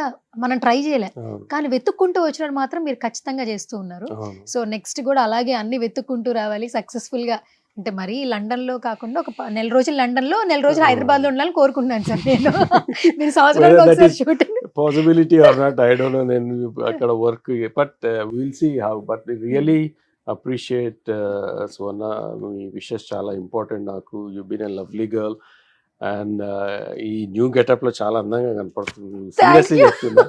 మనం ట్రై చేయలే, కానీ వెతుక్కుంటూ వచ్చినప్పుడు మాత్రం మీరు ఖచ్చితంగా చేస్తూ ఉన్నారు. సో నెక్స్ట్ కూడా అలాగే అన్ని వెతుక్కుంటూ రావాలి సక్సెస్ఫుల్ గా. అంటే మరీ లండన్ లో కాకుండా ఒక 4 నెల రోజులు లండన్ లో, 4 నెల రోజులు హైదరాబాద్ లో ఉండాలని కోరుకుంటున్నాను సార్ నేను. మీరు సంవత్సరానికి ఒకసారి shooting possibility or not I don't know. నేను అక్కడ work but will see how. But really appreciate Suvarna, మీ విషెస్ చాలా ఇంపార్టెంట్ నాకు. You been a lovely girl and ఈ న్యూ గెటప్ లో చాలా అందంగా కనపడుతుంది, సీరియస్లీ చెప్తున్నా.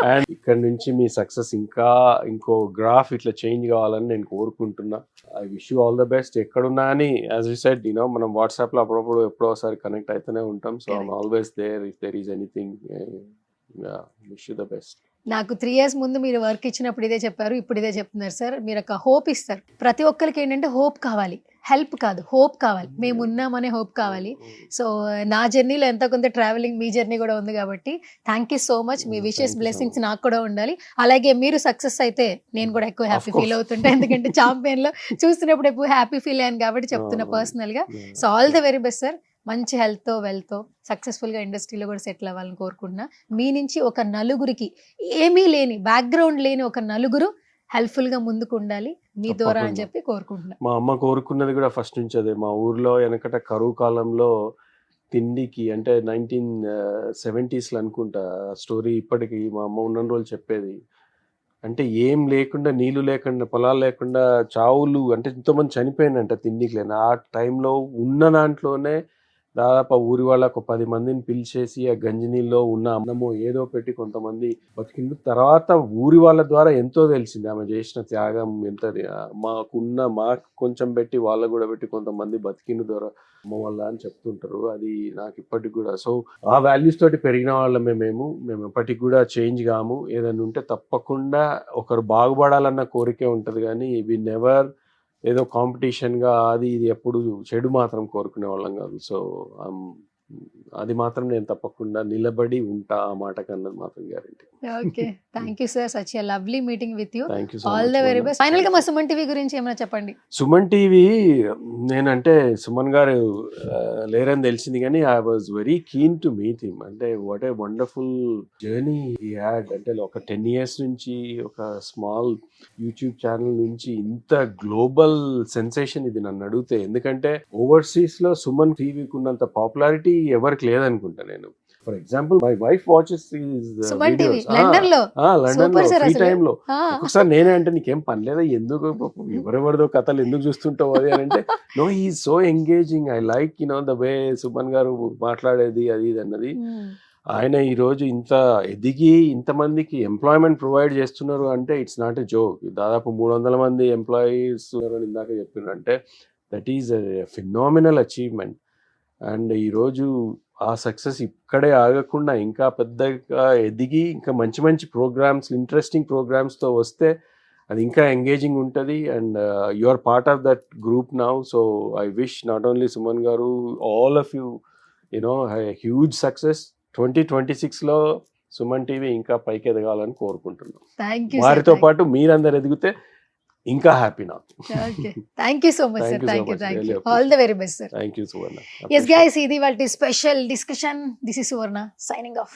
అండ్ ఇక్కడ నుంచి మీ సక్సెస్ ఇంకా ఇంకో గ్రాఫ్ ఇట్లా చేంజ్ కావాలని నేను కోరుకుంటున్నా. I wish you all the best. ఎక్కడున్నా అని యాజ్ యూ సెడ్ మనం వాట్సాప్ లో అప్పుడప్పుడు ఎప్పుడో ఒకసారి కనెక్ట్ అయితేనే ఉంటాం. So I'm always there if there is anything. Wish you the best. నాకు 3 years ముందు మీరు వర్క్ ఇచ్చినప్పుడు ఇదే చెప్పారు, ఇప్పుడు ఇదే చెప్తున్నారు సార్. మీరు ఒక హోప్ ఇస్తారు. ప్రతి ఒక్కరికి ఏంటంటే హోప్ కావాలి, హెల్ప్ కాదు, హోప్ కావాలి. మేము ఉన్నామనే హోప్ కావాలి. సో నా జర్నీలో ఎంత కొంత ట్రావెలింగ్, మీ జర్నీ కూడా ఉంది కాబట్టి thank you so much. Me wishes, blessings నాకు కూడా ఉండాలి. అలాగే మీరు సక్సెస్ అయితే నేను కూడా ఎక్కువ హ్యాపీ ఫీల్ అవుతుంటా. ఎందుకంటే ఛాంపియన్ లో చూస్తున్నప్పుడు ఎక్కువ హ్యాపీ ఫీల్ అయ్యాను కాబట్టి చెప్తున్నా పర్సనల్ గా. So all the very best sir. మంచి హెల్త్తో వెల్త్తో సక్సెస్ఫుల్గా ఇండస్ట్రీలో కూడా సెటిల్ అవ్వాలని కోరుకుంటున్నా. మీ నుంచి ఒక నలుగురికి, ఏమీ లేని బ్యాక్గ్రౌండ్ లేని ఒక నలుగురు హెల్ప్ఫుల్గా ముందుకు ఉండాలి మీ ద్వారా అని చెప్పి కోరుకుంటున్నా. మా అమ్మ కోరుకున్నది కూడా ఫస్ట్ నుంచి అదే. మా ఊర్లో వెనకట కరువు కాలంలో తిండికి అంటే 1970s అనుకుంటా స్టోరీ, ఇప్పటికీ మా అమ్మ ఉన్న రోజులు చెప్పేది. అంటే ఏం లేకుండా, నీళ్లు లేకుండా, పొలాలు లేకుండా చావులు, అంటే ఎంతోమంది చనిపోయినంట తిండికి లేని. ఆ టైంలో ఉన్న దాంట్లోనే దాదాపు ఊరి వాళ్ళకు 10 మందిని పిలిచేసి ఆ గంజినీళ్ళలో ఉన్న అన్నము ఏదో పెట్టి కొంతమంది బతికిండు. తర్వాత ఊరి వాళ్ళ ద్వారా ఎంతో తెలిసింది ఆమె చేసిన త్యాగం ఎంత. మాకు కొంచెం పెట్టి వాళ్ళకు కూడా పెట్టి కొంతమంది బతికిండు ద్వారా అమ్మ వల్ల అని చెప్తుంటారు. అది నాకు ఇప్పటికి కూడా. సో ఆ వాల్యూస్ తోటి పెరిగిన వాళ్ళమే మేము ఎప్పటికి కూడా చేంజ్ కాము. ఏదైనా ఉంటే తప్పకుండా ఒకరు బాగుపడాలన్న కోరికే ఉంటుంది, కానీ వి నెవర్ ఏదో కాంపిటీషన్గా అది ఇది ఎప్పుడు చెడు మాత్రం కోరుకునే వాళ్ళం కాదు. సో అది మాత్రం నేను తప్పకుండా నిలబడి ఉంటా, ఆ మాట కన్నది మాత్రం guarantee. Okay, thank you sir. Such a lovely meeting with you. Thank you so all the very best. Final గా మా సుమన్ టీవీ గురించి ఏమైనా చెప్పండి. సుమన్ టీవీ, నేనంటే సుమన్ గారు లేరని తెలిసింది, కానీ I was very keen to meet him. అంటే what a wonderful journey he had. అంటే ఒక 10 years నుంచి ఒక స్మాల్ యూట్యూబ్ ఛానల్ నుంచి ఇంత గ్లోబల్ సెన్సేషన్ ఇది నన్ను అడిగితే. ఎందుకంటే ఓవర్సీస్ లో సుమన్ టీవీకి ఉన్నంత పాపులారిటీ ఎవరికి లేదనుకుంటా. నేను for example my wife watches London లో ఫ్రీ టైమ్ లో. ఒకసారి నేనే అంటే నీకేం పని లేదా, ఎందుకు ఎవరెవరిదో కథలు ఎందుకు చూస్తుంటావు అది అని అంటే, no he is so engaging. I like the way Suman garu మాట్లాడేది అది ఇది అన్నది. ఆయన ఈరోజు ఇంత ఎదిగి ఇంతమందికి ఎంప్లాయ్మెంట్ ప్రొవైడ్ చేస్తున్నారు అంటే ఇట్స్ నాట్ ఎ జోక్. దాదాపు 300 మంది ఎంప్లాయీస్ ఉన్నారు ఇందాక చెప్పినారు అంటే that is a phenomenal achievement. And ఈరోజు ఆ సక్సెస్ ఇక్కడే ఆగకుండా ఇంకా పెద్దగా ఎదిగి ఇంకా మంచి మంచి ప్రోగ్రామ్స్, ఇంట్రెస్టింగ్ ప్రోగ్రామ్స్తో వస్తే అది ఇంకా ఎంగేజింగ్ ఉంటుంది. And you are part of that group now. So I wish not only Suman గారు, all of you huge success. 2026లో సుమన్ టీవీ ఇంకా పైకి ఎదగాలని కోరుకుంటున్నాం. థ్యాంక్ యూ వారితో పాటు మీరందరు ఎదిగితే ఇంకా హ్యాపీ నాకు. Okay, thank you so much Thank sir. you so thank you much. Thank Really you. All the very best sir. Thank you Suvarna. Yes guys, ఇది వాళ్ళ special discussion. This is Suvarna signing of.